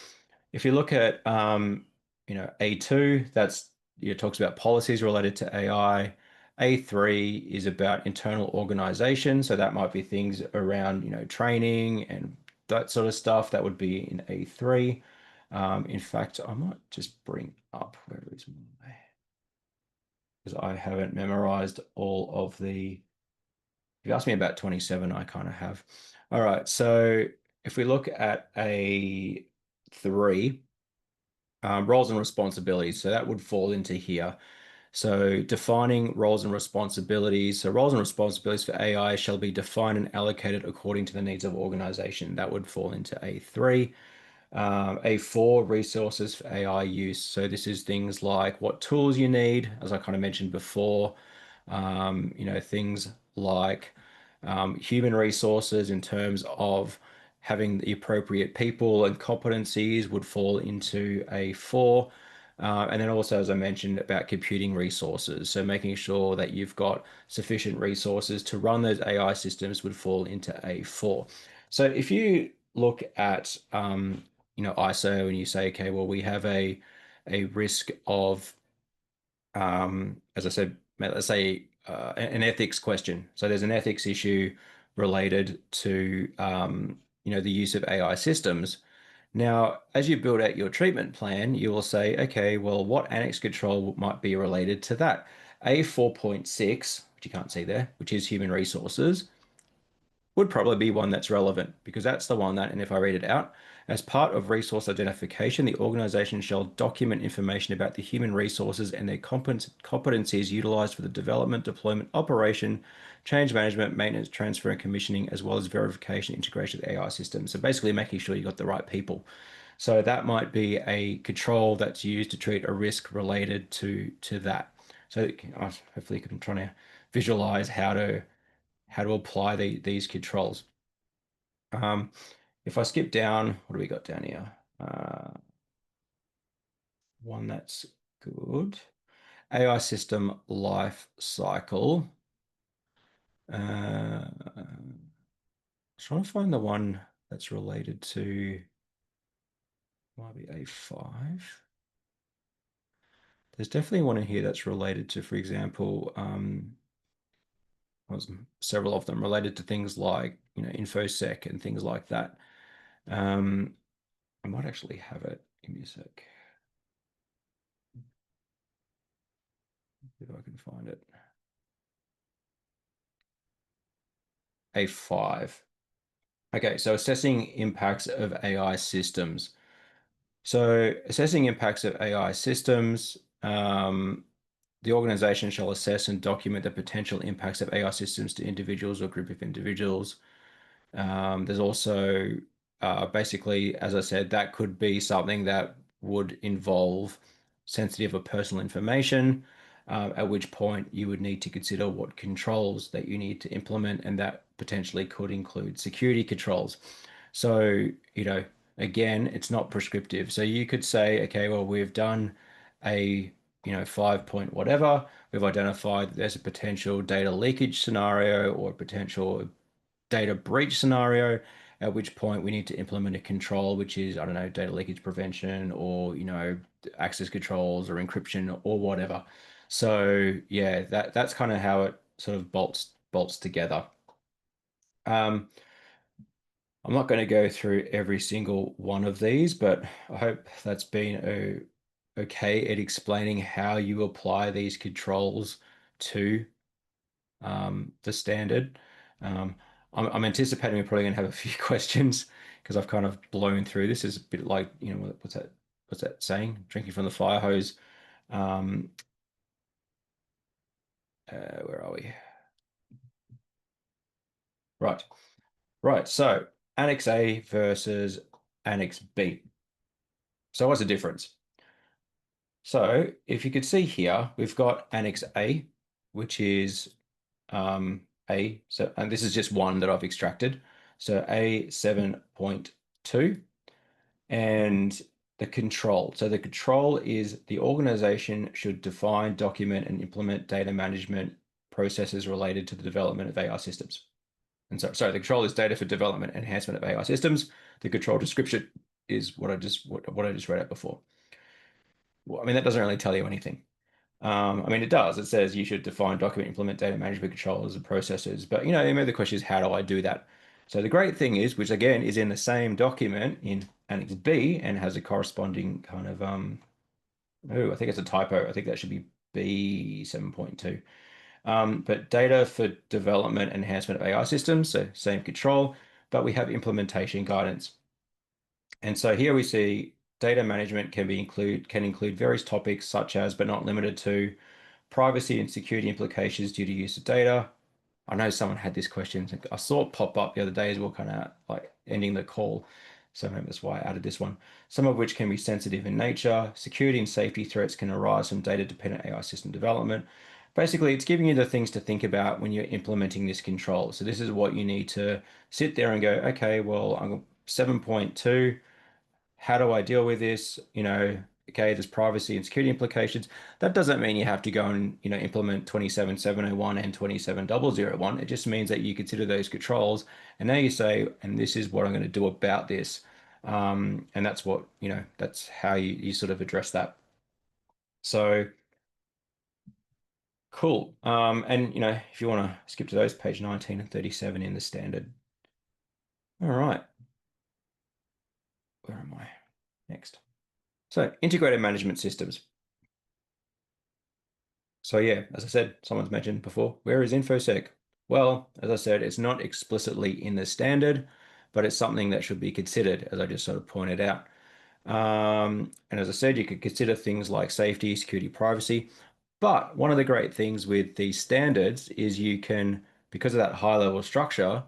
if you look at A2, that's talks about policies related to AI. A3 is about internal organization, so that might be things around training and that sort of stuff. That would be in A3. In fact, I might just bring up where is my because I haven't memorized all of the. If you ask me about 27, I kind of have. All right, so if we look at A3, roles and responsibilities, so that would fall into here. So defining roles and responsibilities. So roles and responsibilities for AI shall be defined and allocated according to the needs of organization. That would fall into A3. A4, resources for AI use. So this is things like what tools you need, as I kind of mentioned before. Things like human resources in terms of having the appropriate people and competencies would fall into A4. And then also, as I mentioned, about computing resources. So making sure that you've got sufficient resources to run those AI systems would fall into A4. So if you look at ISO and you say, okay, well, we have a risk of as I said, let's say an ethics question. So there's an ethics issue related to the use of AI systems. Now, as you build out your treatment plan, you will say, okay, well, what annex control might be related to that? A 4.6, which you can't see there, which is human resources, would probably be one that's relevant because that's the one that, and if I read it out, as part of resource identification, the organization shall document information about the human resources and their competencies utilized for the development, deployment, operation, change management, maintenance, transfer, and commissioning, as well as verification, integration of AI systems. So basically making sure you got the right people. So that might be a control that's used to treat a risk related to that. So hopefully you can try to visualize how to apply these controls. Um, if I skip down, what do we got down here? One that's good. AI system life cycle. Trying to find the one that's related to might be A5. There's definitely one in here that's related to, for example, well, several of them related to things like, InfoSec and things like that. Um, I might actually have it. Give me a sec. If I can find it. A5. Okay, so assessing impacts of AI systems. So assessing impacts of AI systems, the organization shall assess and document the potential impacts of AI systems to individuals or group of individuals. There's also basically, as I said, that could be something that would involve sensitive or personal information, at which point you would need to consider what controls that you need to implement, and that potentially could include security controls. So, again, it's not prescriptive. So you could say, okay, well, we've done a 5 point whatever. We've identified that there's a potential data leakage scenario or a potential data breach scenario, at which point we need to implement a control, which is, I don't know, data leakage prevention or, access controls or encryption or whatever. So yeah, that's kind of how it sort of bolts together. Um, I'm not going to go through every single one of these, but I hope that's been okay at explaining how you apply these controls to the standard. Um, I'm anticipating we're probably going to have a few questions because I've kind of blown through this. Is a bit like, what's that saying? Drinking from the fire hose. Um, where are we? Right, right. So Annex A versus Annex B. So what's the difference? So if you could see here, we've got Annex A, which is and this is just one that I've extracted. So A 7.2 and the control. So the control is the organization should define, document, and implement data management processes related to the development of AI systems. And so, sorry, the control is data for development and enhancement of AI systems. The control description is what I just read out before. Well, I mean, that doesn't really tell you anything. I mean, it does. It says you should define, document, implement data management controllers and processes. But, maybe the question is, how do I do that? So the great thing is, which again is in the same document in Annex B and has a corresponding kind of, oh, I think it's a typo. I think that should be B 7.2. But data for development and enhancement of AI systems, so same control, but we have implementation guidance. And so here we see data management can include various topics such as, but not limited to, privacy and security implications due to use of data. I know someone had this question. I saw it pop up the other day as well, kind of like ending the call. So maybe that's why I added this one. Some of which can be sensitive in nature. Security and safety threats can arise from data-dependent AI system development. Basically, it's giving you the things to think about when you're implementing this control. So this is what you need to sit there and go, okay, well, I'm 7.2. How do I deal with this? okay, there's privacy and security implications. That doesn't mean you have to go and, implement 27701 and 27001. It just means that you consider those controls, and now you say, and this is what I'm going to do about this. And that's what, that's how you sort of address that. So cool. And if you want to skip to those, page 19 and 37 in the standard. All right. Where am I? Next. So integrated management systems. So yeah, as I said, someone's mentioned before, where is InfoSec? Well, as I said, it's not explicitly in the standard, but it's something that should be considered, as I just sort of pointed out. And as I said, you could consider things like safety, security, privacy. But one of the great things with these standards is you can, because of that high level structure,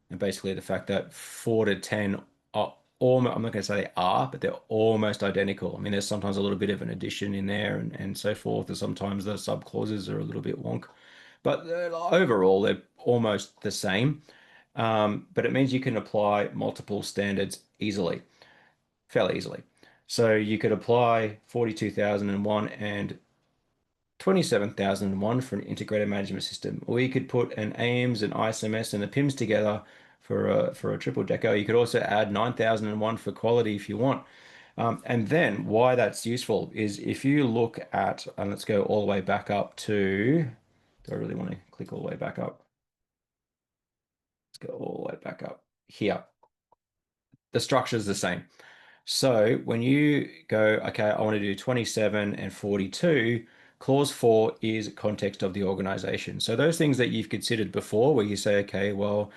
and basically the fact that 4 to 10 are almost, I'm not going to say they are, but they're almost identical. I mean, there's sometimes a little bit of an addition in there and so forth, and sometimes the sub clauses are a little bit wonk. But overall, they're almost the same. But it means you can apply multiple standards easily, fairly easily. So you could apply 42,001 and 27,001 for an integrated management system. Or you could put an AIMS, an ISMS, and the PIMS together for a triple decker. You could also add 9,001 for quality if you want. And then why that's useful is if you look at, and let's go all the way back up to, do I really want to click all the way back up? Let's go all the way back up here. The structure is the same. So when you go, okay, I want to do 27 and 42, clause 4 is context of the organization. So those things that you've considered before, where you say, okay, well,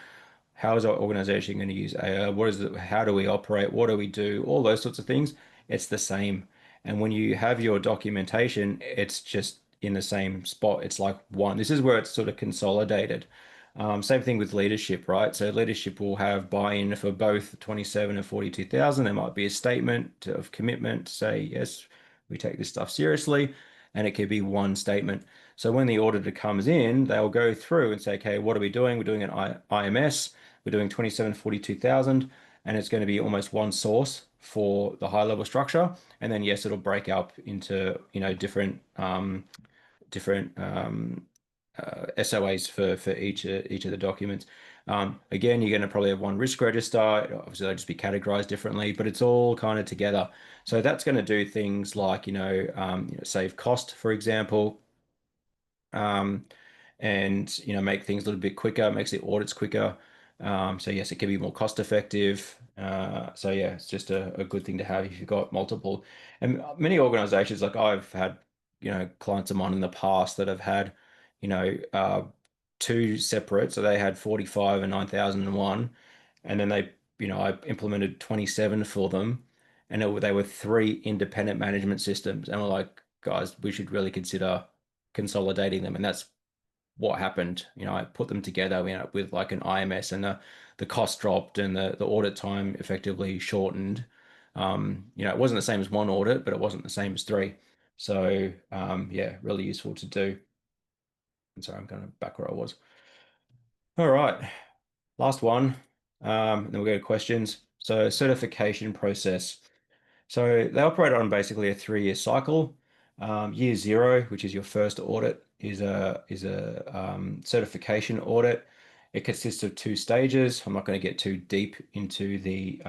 how is our organization going to use AI? What is it? How do we operate? What do we do? All those sorts of things. It's the same. And when you have your documentation, it's just in the same spot. It's like one. This is where it's sort of consolidated. Same thing with leadership, right? So leadership will have buy-in for both 27 and 42,000. There might be a statement of commitment to say, yes, we take this stuff seriously. And it could be one statement. So when the auditor comes in, they'll go through and say, okay, what are we doing? We're doing an IMS. We're doing 27, 42,000, and it's going to be almost one source for the high level structure. And then yes, it'll break up into, different SOAs for each of the documents. Again, you're going to probably have one risk register. Obviously, they'll just be categorized differently, but it's all kind of together. So that's going to do things like, save cost, for example. Um, and make things a little bit quicker, makes the audits quicker. So yes, it can be more cost effective. So yeah, it's just a good thing to have if you've got multiple. And many organizations, like I've had, clients of mine in the past that have had, you know, uh, two separate. So they had 45 and 9,001, and then I implemented 27 for them, and they were three independent management systems. And we're like, guys, we should really consider consolidating them. And that's what happened. I put them together, with like an IMS, and the cost dropped and the audit time effectively shortened. It wasn't the same as one audit, but it wasn't the same as three. So yeah, really useful to do. And sorry, I'm going back where I was. All right, last one. And then we'll go to questions. So certification process. So they operate on basically a 3-year cycle. Year zero, which is your first audit, is a certification audit. It consists of 2 stages. I'm not going to get too deep into the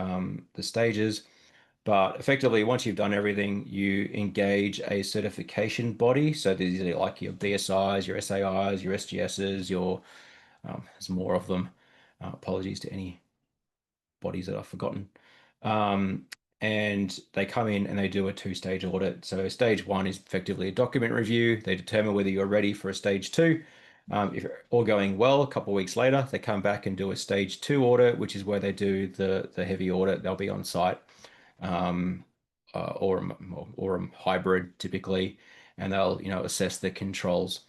stages, but effectively, once you've done everything, you engage a certification body. So these are like your BSIs, your SAIs, your SGSs, there's more of them. Apologies to any bodies that I've forgotten. Um, and they come in and they do a 2-stage audit. So stage one is effectively a document review. They determine whether you're ready for a stage two. If all going well, a couple of weeks later, they come back and do a stage two audit, which is where they do the heavy audit. They'll be on site, um, or a hybrid typically, and they'll assess the controls.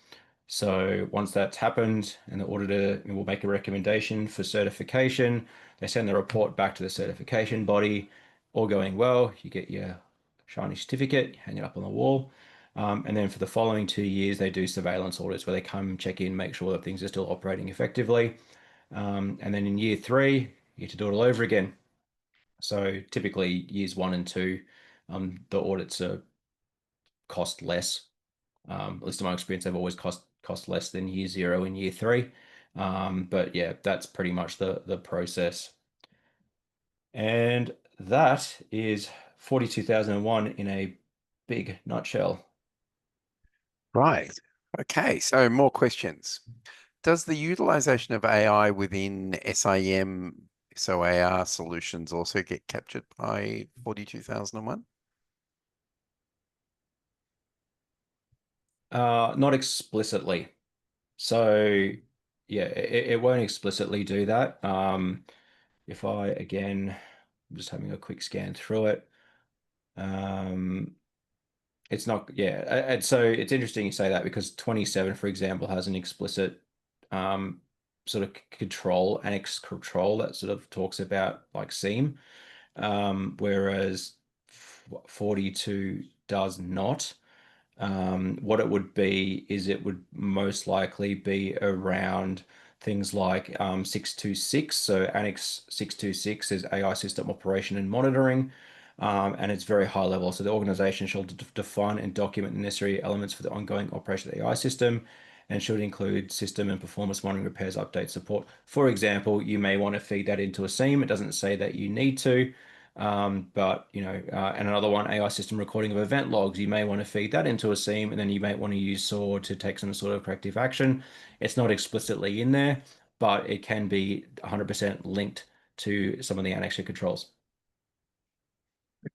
So once that's happened and the auditor will make a recommendation for certification, they send the report back to the certification body. All going well, you get your shiny certificate, hang it up on the wall. And then for the following 2 years, they do surveillance audits where they come check in, make sure that things are still operating effectively. And then in year three, you get to do it all over again. So typically years 1 and 2, the audits are cost less. At least in my experience, they've always cost less than year zero and year three. But yeah, that's pretty much the process. And that is 42,001 in a big nutshell. Right. Okay, so more questions. Does the utilization of AI within SIM, SOAR solutions also get captured by 42,001? Not explicitly. So yeah, it won't explicitly do that. If I again, I'm just having a quick scan through it. Um, it's not, yeah. And so it's interesting you say that because 27, for example, has an explicit um, sort of control, annex control that sort of talks about like seam, whereas 42 does not. What it would be is it would most likely be around things like 626. So Annex 626 is AI system operation and monitoring, and it's very high level. So the organization shall define and document the necessary elements for the ongoing operation of the AI system and should include system and performance monitoring, repairs, updates, support. For example, you may want to feed that into a SIEM. It doesn't say that you need to. But and another one, AI system recording of event logs. You may want to feed that into a SIEM, and then you might want to use SOAR to take some sort of corrective action. It's not explicitly in there, but it can be 100% linked to some of the annexure controls.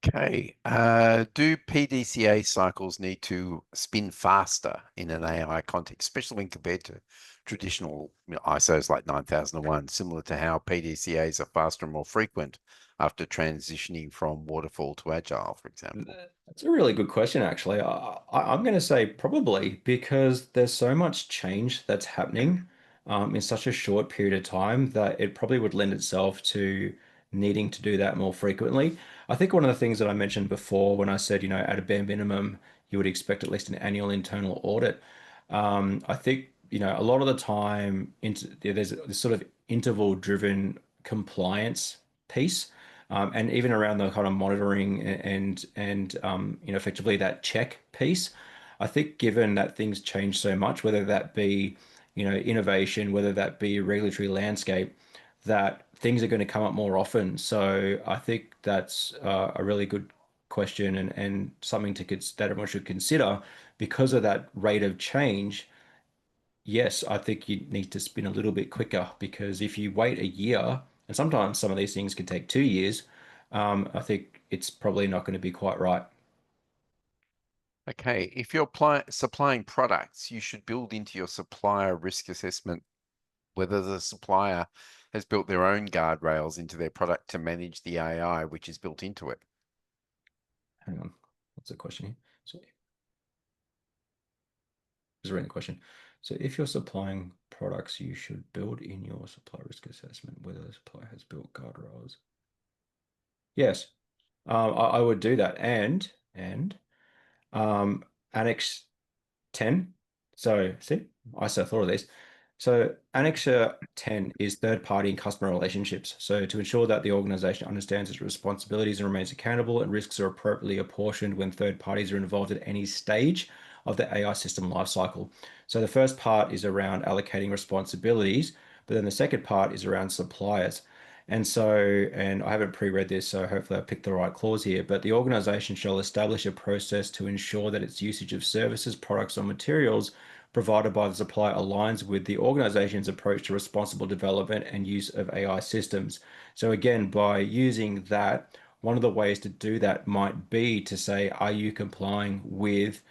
Okay. Do PDCA cycles need to spin faster in an AI context, especially when compared to traditional ISOs like 9001, similar to how PDCAs are faster and more frequent after transitioning from waterfall to agile, for example? That's a really good question, actually. I'm going to say probably because there's so much change that's happening in such a short period of time that it probably would lend itself to needing to do that more frequently. I think one of the things that I mentioned before when I said, at a bare minimum, you would expect at least an annual internal audit. I think, a lot of the time, there's this sort of interval-driven compliance piece and even around the kind of monitoring and effectively that check piece. I think given that things change so much, whether that be innovation, whether that be regulatory landscape, that things are going to come up more often. So I think that's a really good question and something that everyone should consider because of that rate of change. Yes, I think you need to spin a little bit quicker because if you wait a year, and sometimes some of these things can take 2 years, I think it's probably not going to be quite right. Okay, if you're supplying products, you should build into your supplier risk assessment whether the supplier has built their own guardrails into their product to manage the AI which is built into it. Hang on, what's the question here? So, is there any question? So, if you're supplying products, you should build in your supply risk assessment whether the supplier has built guardrails. Yes, I would do that, and um, Annex 10. So, see, I still thought of this. So, Annexure 10 is third party and customer relationships. So, to ensure that the organization understands its responsibilities and remains accountable and risks are appropriately apportioned when third parties are involved at any stage of the AI system lifecycle. So, the first part is around allocating responsibilities, but then the second part is around suppliers. And I haven't pre-read this, so hopefully I picked the right clause here, but the organization shall establish a process to ensure that its usage of services, products, or materials provided by the supplier aligns with the organization's approach to responsible development and use of AI systems. So again, by using that, one of the ways to do that might be to say, are you complying with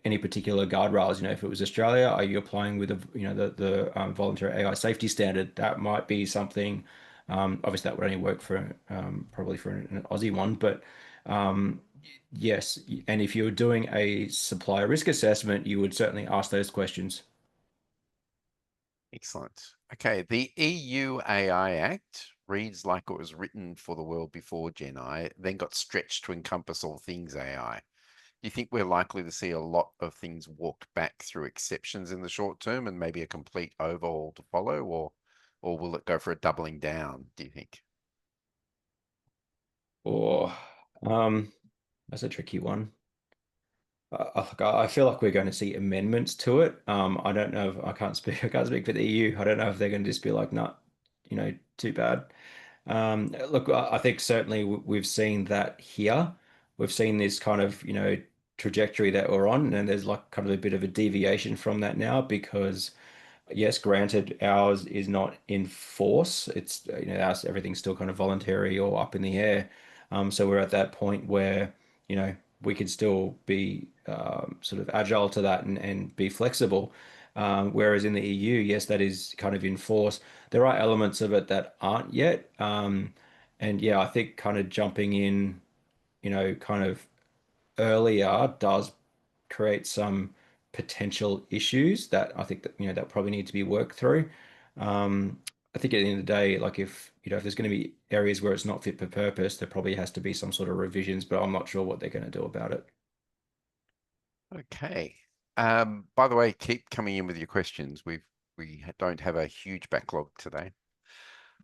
any particular guardrails? If it was Australia, are you applying with the voluntary AI safety standard? That might be something. Obviously, that would only work for probably for an Aussie one, but yes. And if you were doing a supplier risk assessment, you would certainly ask those questions. Excellent. Okay, the EU AI Act reads like it was written for the world before Gen I, then got stretched to encompass all things AI. Do you think we're likely to see a lot of things walked back through exceptions in the short term and maybe a complete overhaul to follow, or will it go for a doubling down, do you think? Or um, that's a tricky one. I feel like we're going to see amendments to it. I don't know if I can't speak. I can't speak for the EU. I don't know if they're going to just be like, nah, too bad. Look, I think certainly we've seen that here. We've seen this kind of, trajectory that we're on, and there's like kind of a bit of a deviation from that now because yes, granted, ours is not in force. It's, ours, everything's still kind of voluntary or up in the air. So we're at that point where, we can still be sort of agile to that and be flexible. Whereas in the EU, yes, that is kind of in force. There are elements of it that aren't yet. And yeah, I think kind of jumping in, kind of earlier does create some potential issues that I think that that probably need to be worked through. I think at the end of the day, like if there's going to be areas where it's not fit for purpose, there probably has to be some sort of revisions, but I'm not sure what they're going to do about it. Okay. By the way, keep coming in with your questions. We don't have a huge backlog today.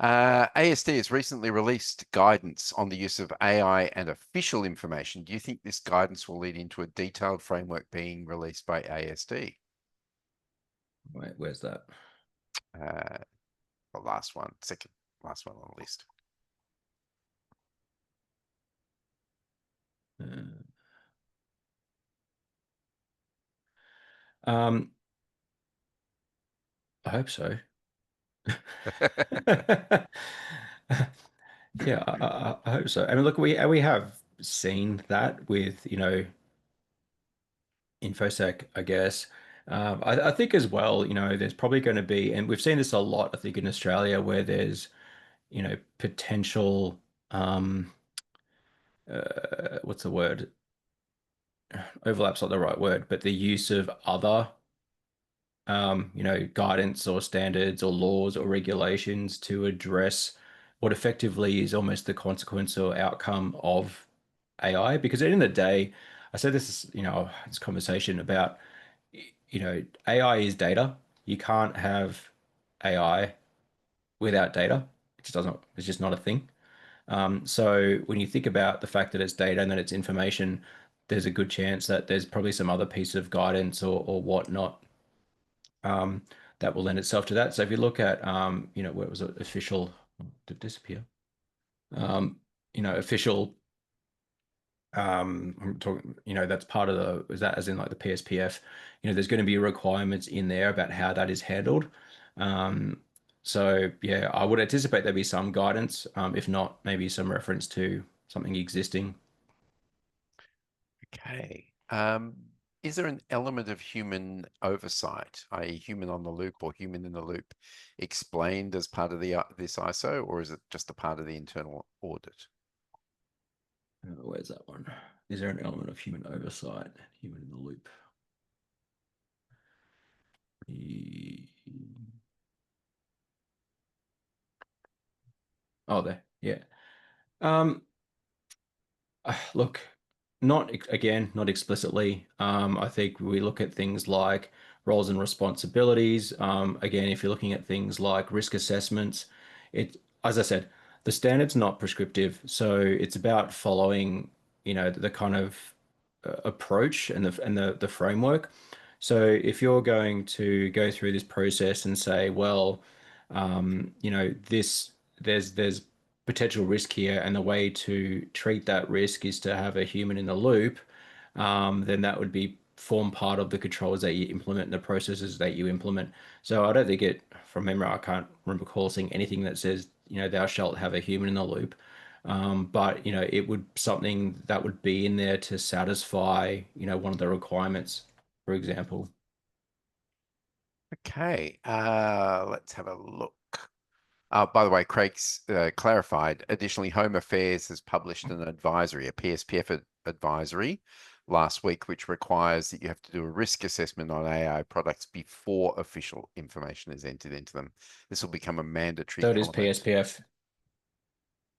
ASD has recently released guidance on the use of AI and official information. Do you think this guidance will lead into a detailed framework being released by ASD? Wait, where's that? Uh, the second last one on the list. Uh, um, I hope so. Yeah, I hope so. I mean, look, we have seen that with, InfoSec, I guess. I think as well, there's probably going to be, and we've seen this a lot, I think, in Australia, where there's, potential, um, what's the word? Overlap's not the right word, but the use of other, guidance or standards or laws or regulations to address what effectively is almost the consequence or outcome of AI. Because at the end of the day, I said this, this conversation about AI is data. You can't have AI without data. It just doesn't, it's just not a thing. So when you think about the fact that it's data and that it's information, there's a good chance that there's probably some other piece of guidance or whatnot um, that will lend itself to that. So if you look at, where was it? Official, did it disappear? Official I'm talking, that's part of is that as in like the PSPF, there's going to be requirements in there about how that is handled. Um, so yeah, I would anticipate there'd be some guidance, if not maybe some reference to something existing. Okay. Is there an element of human oversight, i.e. human on the loop or human in the loop, explained as part of the this ISO, or is it just a part of the internal audit? Where's that one? Is there an element of human oversight, human in the loop? E- Oh, there. Yeah. Um, Look, again, not explicitly. I think we look at things like roles and responsibilities. Again, if you're looking at things like risk assessments, as I said, the standard's not prescriptive, so it's about following, the kind of approach and the framework. So if you're going to go through this process and say, well, this there's potential risk here, and the way to treat that risk is to have a human in the loop, then that would be form part of the controls that you implement and the processes that you implement. So I don't think from memory, I can't recall seeing anything that says, thou shalt have a human in the loop. But it would something that would be in there to satisfy, one of the requirements, for example. Okay, let's have a look. By the way, Craig's clarified. Additionally, Home Affairs has published an advisory, a PSPF advisory last week, which requires that you have to do a risk assessment on AI products before official information is entered into them. This will become a mandatory So it is element. PSPF.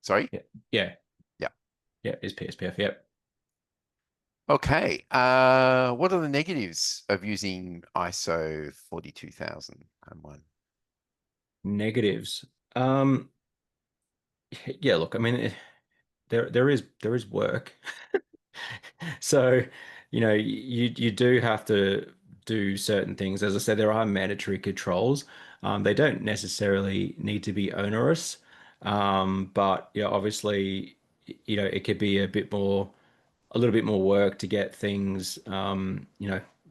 Sorry? Yeah, yeah, Yeah. yeah, it is PSPF. Yep. Okay. What are the negatives of using ISO 42001? Negatives. Um, yeah, look, I mean, there is work. So you do have to do certain things. As I said, there are mandatory controls. They don't necessarily need to be onerous, but obviously, it could be a little bit more work to get things,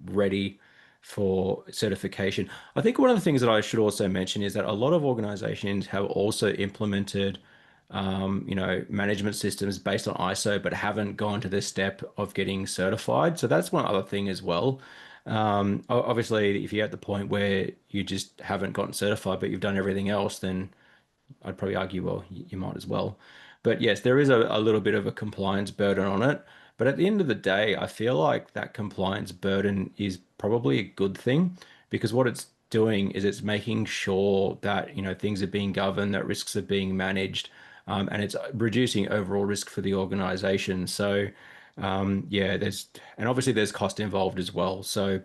ready for certification. I think one of the things that I should also mention is that a lot of organizations have also implemented, management systems based on ISO, but haven't gone to the step of getting certified. So that's one other thing as well. Obviously, if you're at the point where you just haven't gotten certified, but you've done everything else, then I'd probably argue, well, you might as well. But yes, there is a little bit of a compliance burden on it. But at the end of the day, I feel like that compliance burden is probably a good thing because what it's doing is it's making sure that, things are being governed, that risks are being managed, and it's reducing overall risk for the organization. So, yeah, and obviously there's cost involved as well. So,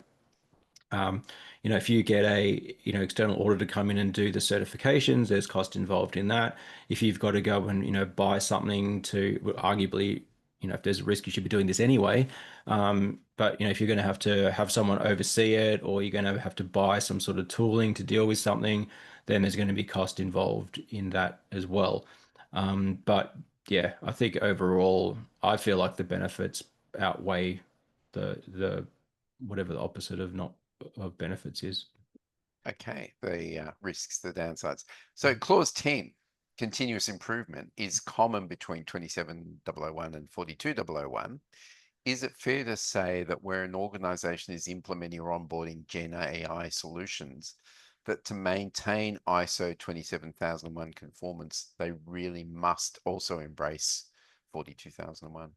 um, if you get a, external auditor to come in and do the certifications, there's cost involved in that. If you've got to go and, buy something to well, arguably, if there's a risk, you should be doing this anyway. But, if you're going to have someone oversee it or you're going to have to buy some sort of tooling to deal with something, then there's going to be cost involved in that as well. But yeah, I think overall, I feel like the benefits outweigh the whatever the opposite of not of benefits is. Okay, the risks, the downsides. So clause 10, continuous improvement is common between 27001 and 42001. Is it fair to say that where an organization is implementing or onboarding Gen AI solutions, that to maintain ISO 27001 conformance, they really must also embrace 42001?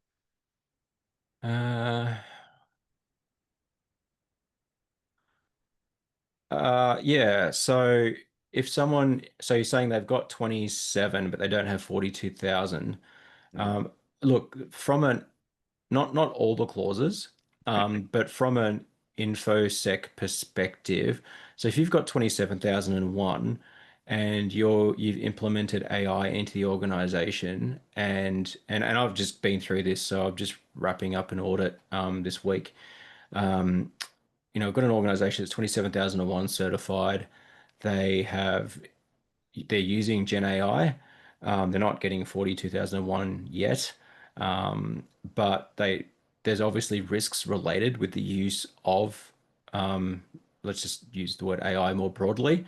Uh, yeah. So so you're saying they've got 27, but they don't have 42,000. Mm, Um, look, from an not all the clauses, but from an infosec perspective. So if you've got 27,001 and you've implemented AI into the organization and I've just been through this, so I'm just wrapping up an audit this week. Um, I've got an organization that's 27,001 certified. They have they're using Gen AI. They're not getting 42,001 yet, but there's obviously risks related with the use of, let's just use the word AI more broadly.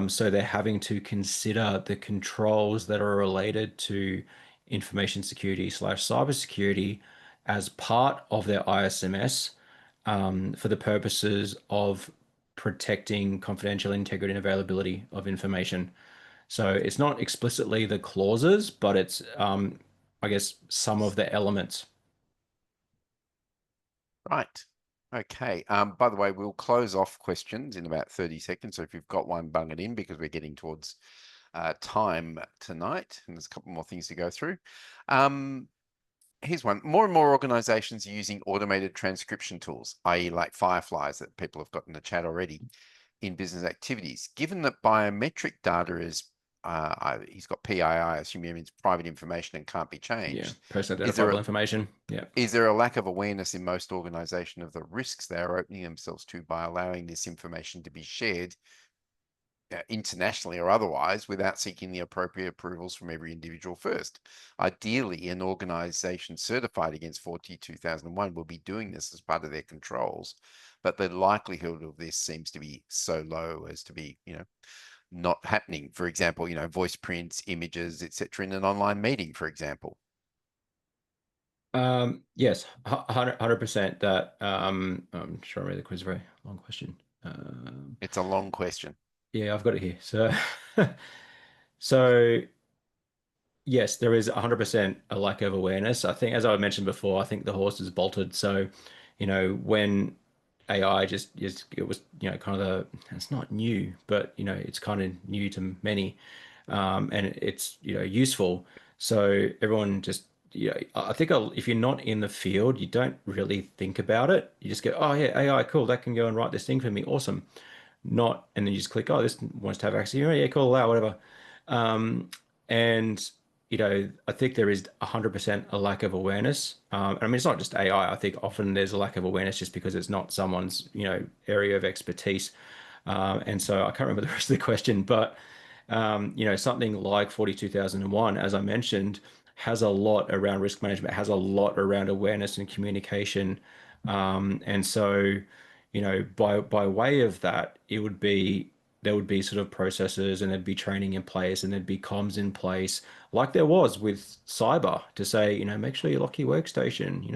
So they're having to consider the controls that are related to information security slash cybersecurity as part of their ISMS, for the purposes of protecting confidential integrity and availability of information. So it's not explicitly the clauses, but it's, I guess, some of the elements. right. Okay. By the way, we'll close off questions in about 30 seconds. So if you've got one, bung it in because we're getting towards time tonight, and there's a couple more things to go through. Here's one. More and more organizations are using automated transcription tools, i.e. like Fireflies that people have got in the chat already, in business activities. Given that biometric data is, he's got PII, I assume he means private information and can't be Yeah, changed. personally Is there identifiable information. Yeah. a lack of awareness in most organizations of the risks they are opening themselves to by allowing this information to be shared internationally or otherwise without seeking the appropriate approvals from every individual first? Ideally, an organization certified against 42001 will be doing this as part of their controls, but the likelihood of this seems to be so low as to be, not happening. For example, voice prints, images, etc., in an online meeting, for example. Yes, 100% that, I'm sure I read the quiz, very long question. It's a long question. Yeah, I've got it here. So, so yes, there is 100% a lack of awareness. I think, as I mentioned before, I think the horse is bolted. So, when AI just it was, kind of it's not new, but it's kind of new to many, and it's useful. So everyone just I think if you're not in the field, you don't really think about it. You just go, oh yeah, AI, cool, that can go and write this thing for me, awesome. Not, and then you just click, oh, this wants to have access. Yeah, cool, allow whatever. And I think there is 100% a lack of awareness. I mean, it's not just AI. I think often there's a lack of awareness just because it's not someone's, area of expertise. And so I can't remember the rest of the question, but something like 42,001, as I mentioned, has a lot around risk management, has a lot around awareness and communication. And so, by way of that, there would be sort of processes and there'd be training in place and there'd be comms in place, like there was with cyber to say, make sure you lock your workstation,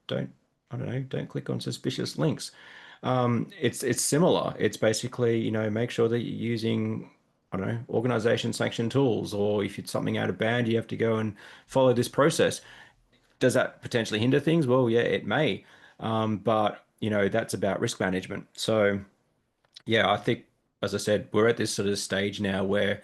don't, I don't know, don't click on suspicious links. It's similar. It's basically, make sure that you're using, I don't know, organization sanctioned tools, or if it's something out of band, you have to go and follow this process. Does that potentially hinder things? Well, yeah, it may. But that's about risk management. So yeah, I think, as I said, we're at this sort of stage now where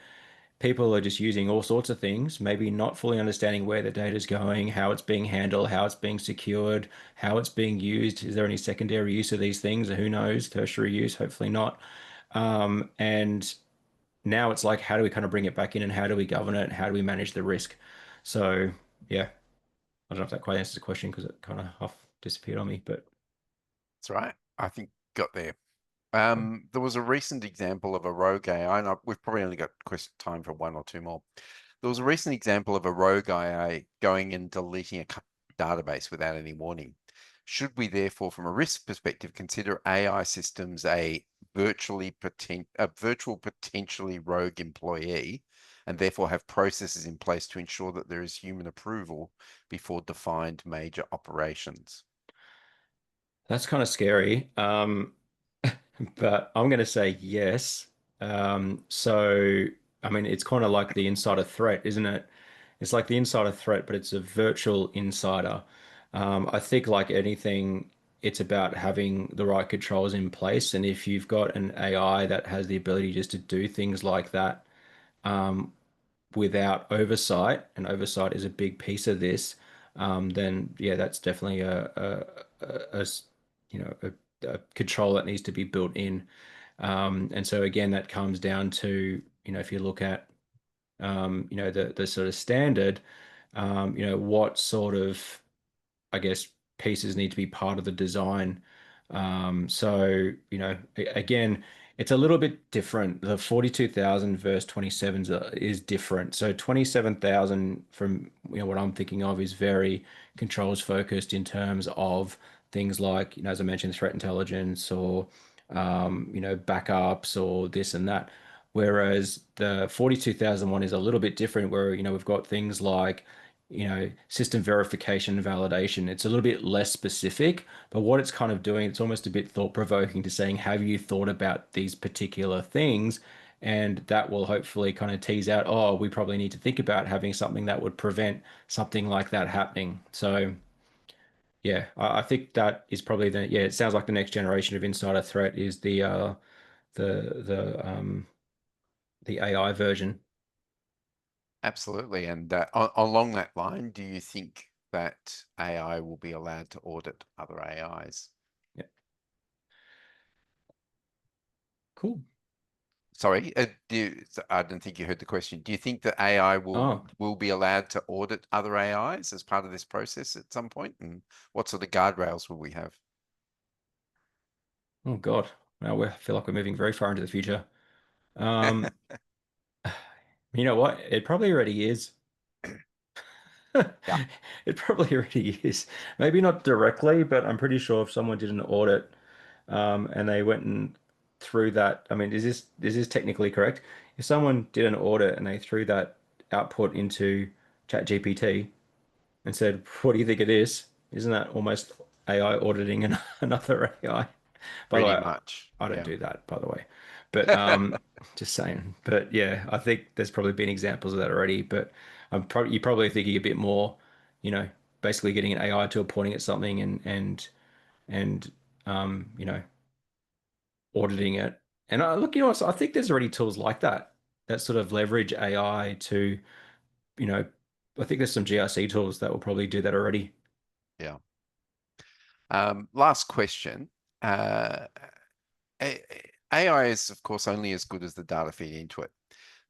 people are just using all sorts of things, maybe not fully understanding where the data is going, how it's being handled, how it's being secured, how it's being used. Is there any secondary use of these things? Who knows? Tertiary use, hopefully not. And now it's like, how do we kind of bring it back in and how do we govern it? How do we manage the risk? So, yeah, I don't know if that quite answers the question because it kind of half disappeared on me, but That's right. I think got there. cool. There was a recent example of a rogue AI, and we've probably only got time for one or two more. There was a recent example of a rogue AI going and deleting a database without any warning. Should we therefore, from a risk perspective, consider AI systems a virtual potentially rogue employee, and therefore have processes in place to ensure that there is human approval before defined major operations? That's kind of scary. But I'm going to say yes. So, I mean, it's kind of like the insider threat, isn't it? It's like the insider threat, but it's a virtual insider. I think, like anything, it's about having the right controls in place. And if you've got an AI that has the ability just to do things like that, um, without oversight, and oversight is a big piece of this, then yeah, that's definitely a control that needs to be built in. And so again, that comes down to, if you look at, the sort of standard, what sort of, I guess, pieces need to be part of the design. So, again, it's a little bit different. The 42,000 versus 27 is different. So 27,000 from, what I'm thinking of is very controls focused in terms of things like, as I mentioned, threat intelligence or, backups or this and that. Whereas the 42,001 is a little bit different where, we've got things like, system verification and validation. It's a little bit less specific, but what it's kind of doing, it's almost a bit thought-provoking to saying, have you thought about these particular things? And that will hopefully kind of tease out, oh, we probably need to think about having something that would prevent something like that happening. So yeah, I think that is probably yeah, it sounds like the next generation of insider threat is the the um the AI version. Absolutely. And along that line, do you think that AI will be allowed to audit other AIs? Yeah, cool. Sorry, I don't think you heard the question. Do you think that AI Oh, will be allowed to audit other AIs as part of this process at some point? And what sort of guardrails will we have? oh God. Now I feel like we're moving very far into the future. Um, you know what? It probably already is. Yeah, It probably already is. Maybe not directly, but I'm pretty sure if someone did an audit, and they went and threw that, I mean, is this technically correct? If someone did an audit and they threw that output into ChatGPT and said, "What do you think it is?" Isn't that almost AI auditing another AI? By the pretty way, much. I don't Yeah. do that, by the way. But just saying. But yeah, I think there's probably been examples of that already. But you're probably thinking a bit more, you know, basically getting an AI tool pointing at something and um, you know, auditing it. And look, what, so I think there's already tools like that that sort of leverage AI to, you know, I think there's some GRC tools that will probably do that already. Yeah. Last question. AI is, of course, only as good as the data feed into it.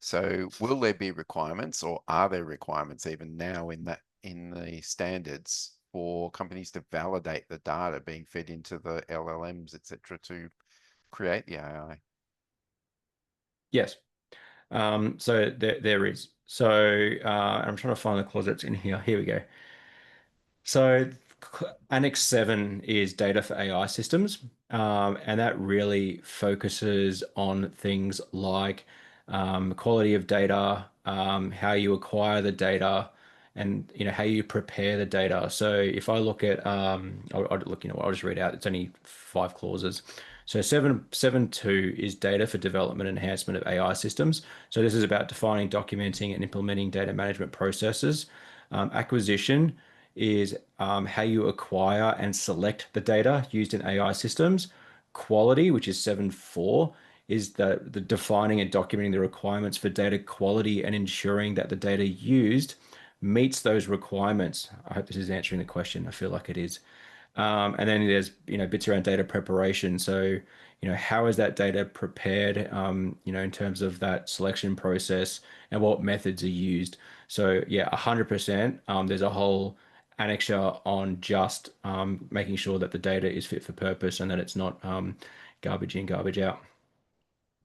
So will there be requirements, or are there requirements even now in the standards for companies to validate the data being fed into the LLMs, etc., to create the AI? Yes. So there is. So I'm trying to find the clause that's in here. Here we go. So Annex 7 is data for AI systems, and that really focuses on things like quality of data, how you acquire the data, and how you prepare the data. So if I look at, I'll look, I'll just read out. It's only 5 clauses. So 7.2 is data for development and enhancement of AI systems. So this is about defining, documenting, and implementing data management processes. Acquisition is how you acquire and select the data used in AI systems. Quality, which is 7.4, is the defining and documenting the requirements for data quality and ensuring that the data used meets those requirements. I hope this is answering the question. I feel like it is. And then there's bits around data preparation. So how is that data prepared? In terms of that selection process and what methods are used. So yeah, 100%. There's a whole annexure on just making sure that the data is fit for purpose and that it's not garbage in, garbage out.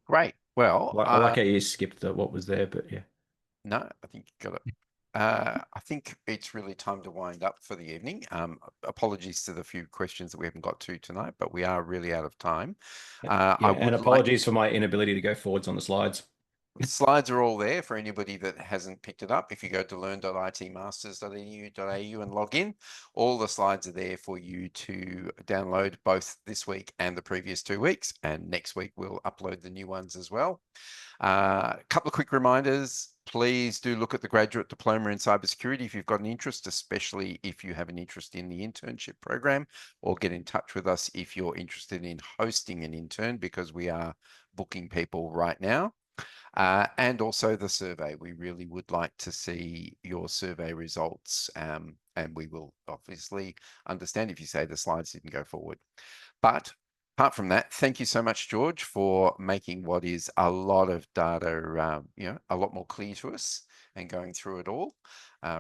Great. Well, I like how you skipped what was there, but yeah. no, I think you got it. I think it's really time to wind up for the evening. Apologies to the few questions that we haven't got to tonight, but we are really out of time. I Yeah, and would like apologies for my inability to go forwards on the slides. The slides are all there for anybody that hasn't picked it up. If you go to learn.itmasters.edu.au and log in, all the slides are there for you to download both this week and the previous 2 weeks. And next week, we'll upload the new ones as well. A couple of quick reminders. Please do look at the graduate diploma in cybersecurity if you've got an interest, especially if you have an interest in the internship program, or get in touch with us if you're interested in hosting an intern, because we are booking people right now. And also the survey. We really would like to see your survey results, and we will obviously understand if you say the slides didn't go forward. But apart from that, thank you so much, George, for making what is a lot of data, a lot more clear to us and going through it all.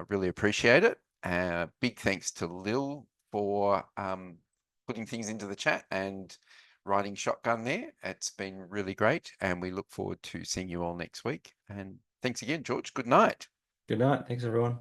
Really appreciate it. Big thanks to Lil for putting things into the chat and riding shotgun there. It's been really great, and we look forward to seeing you all next week. And thanks again, George. Good night. Good night. Thanks, everyone.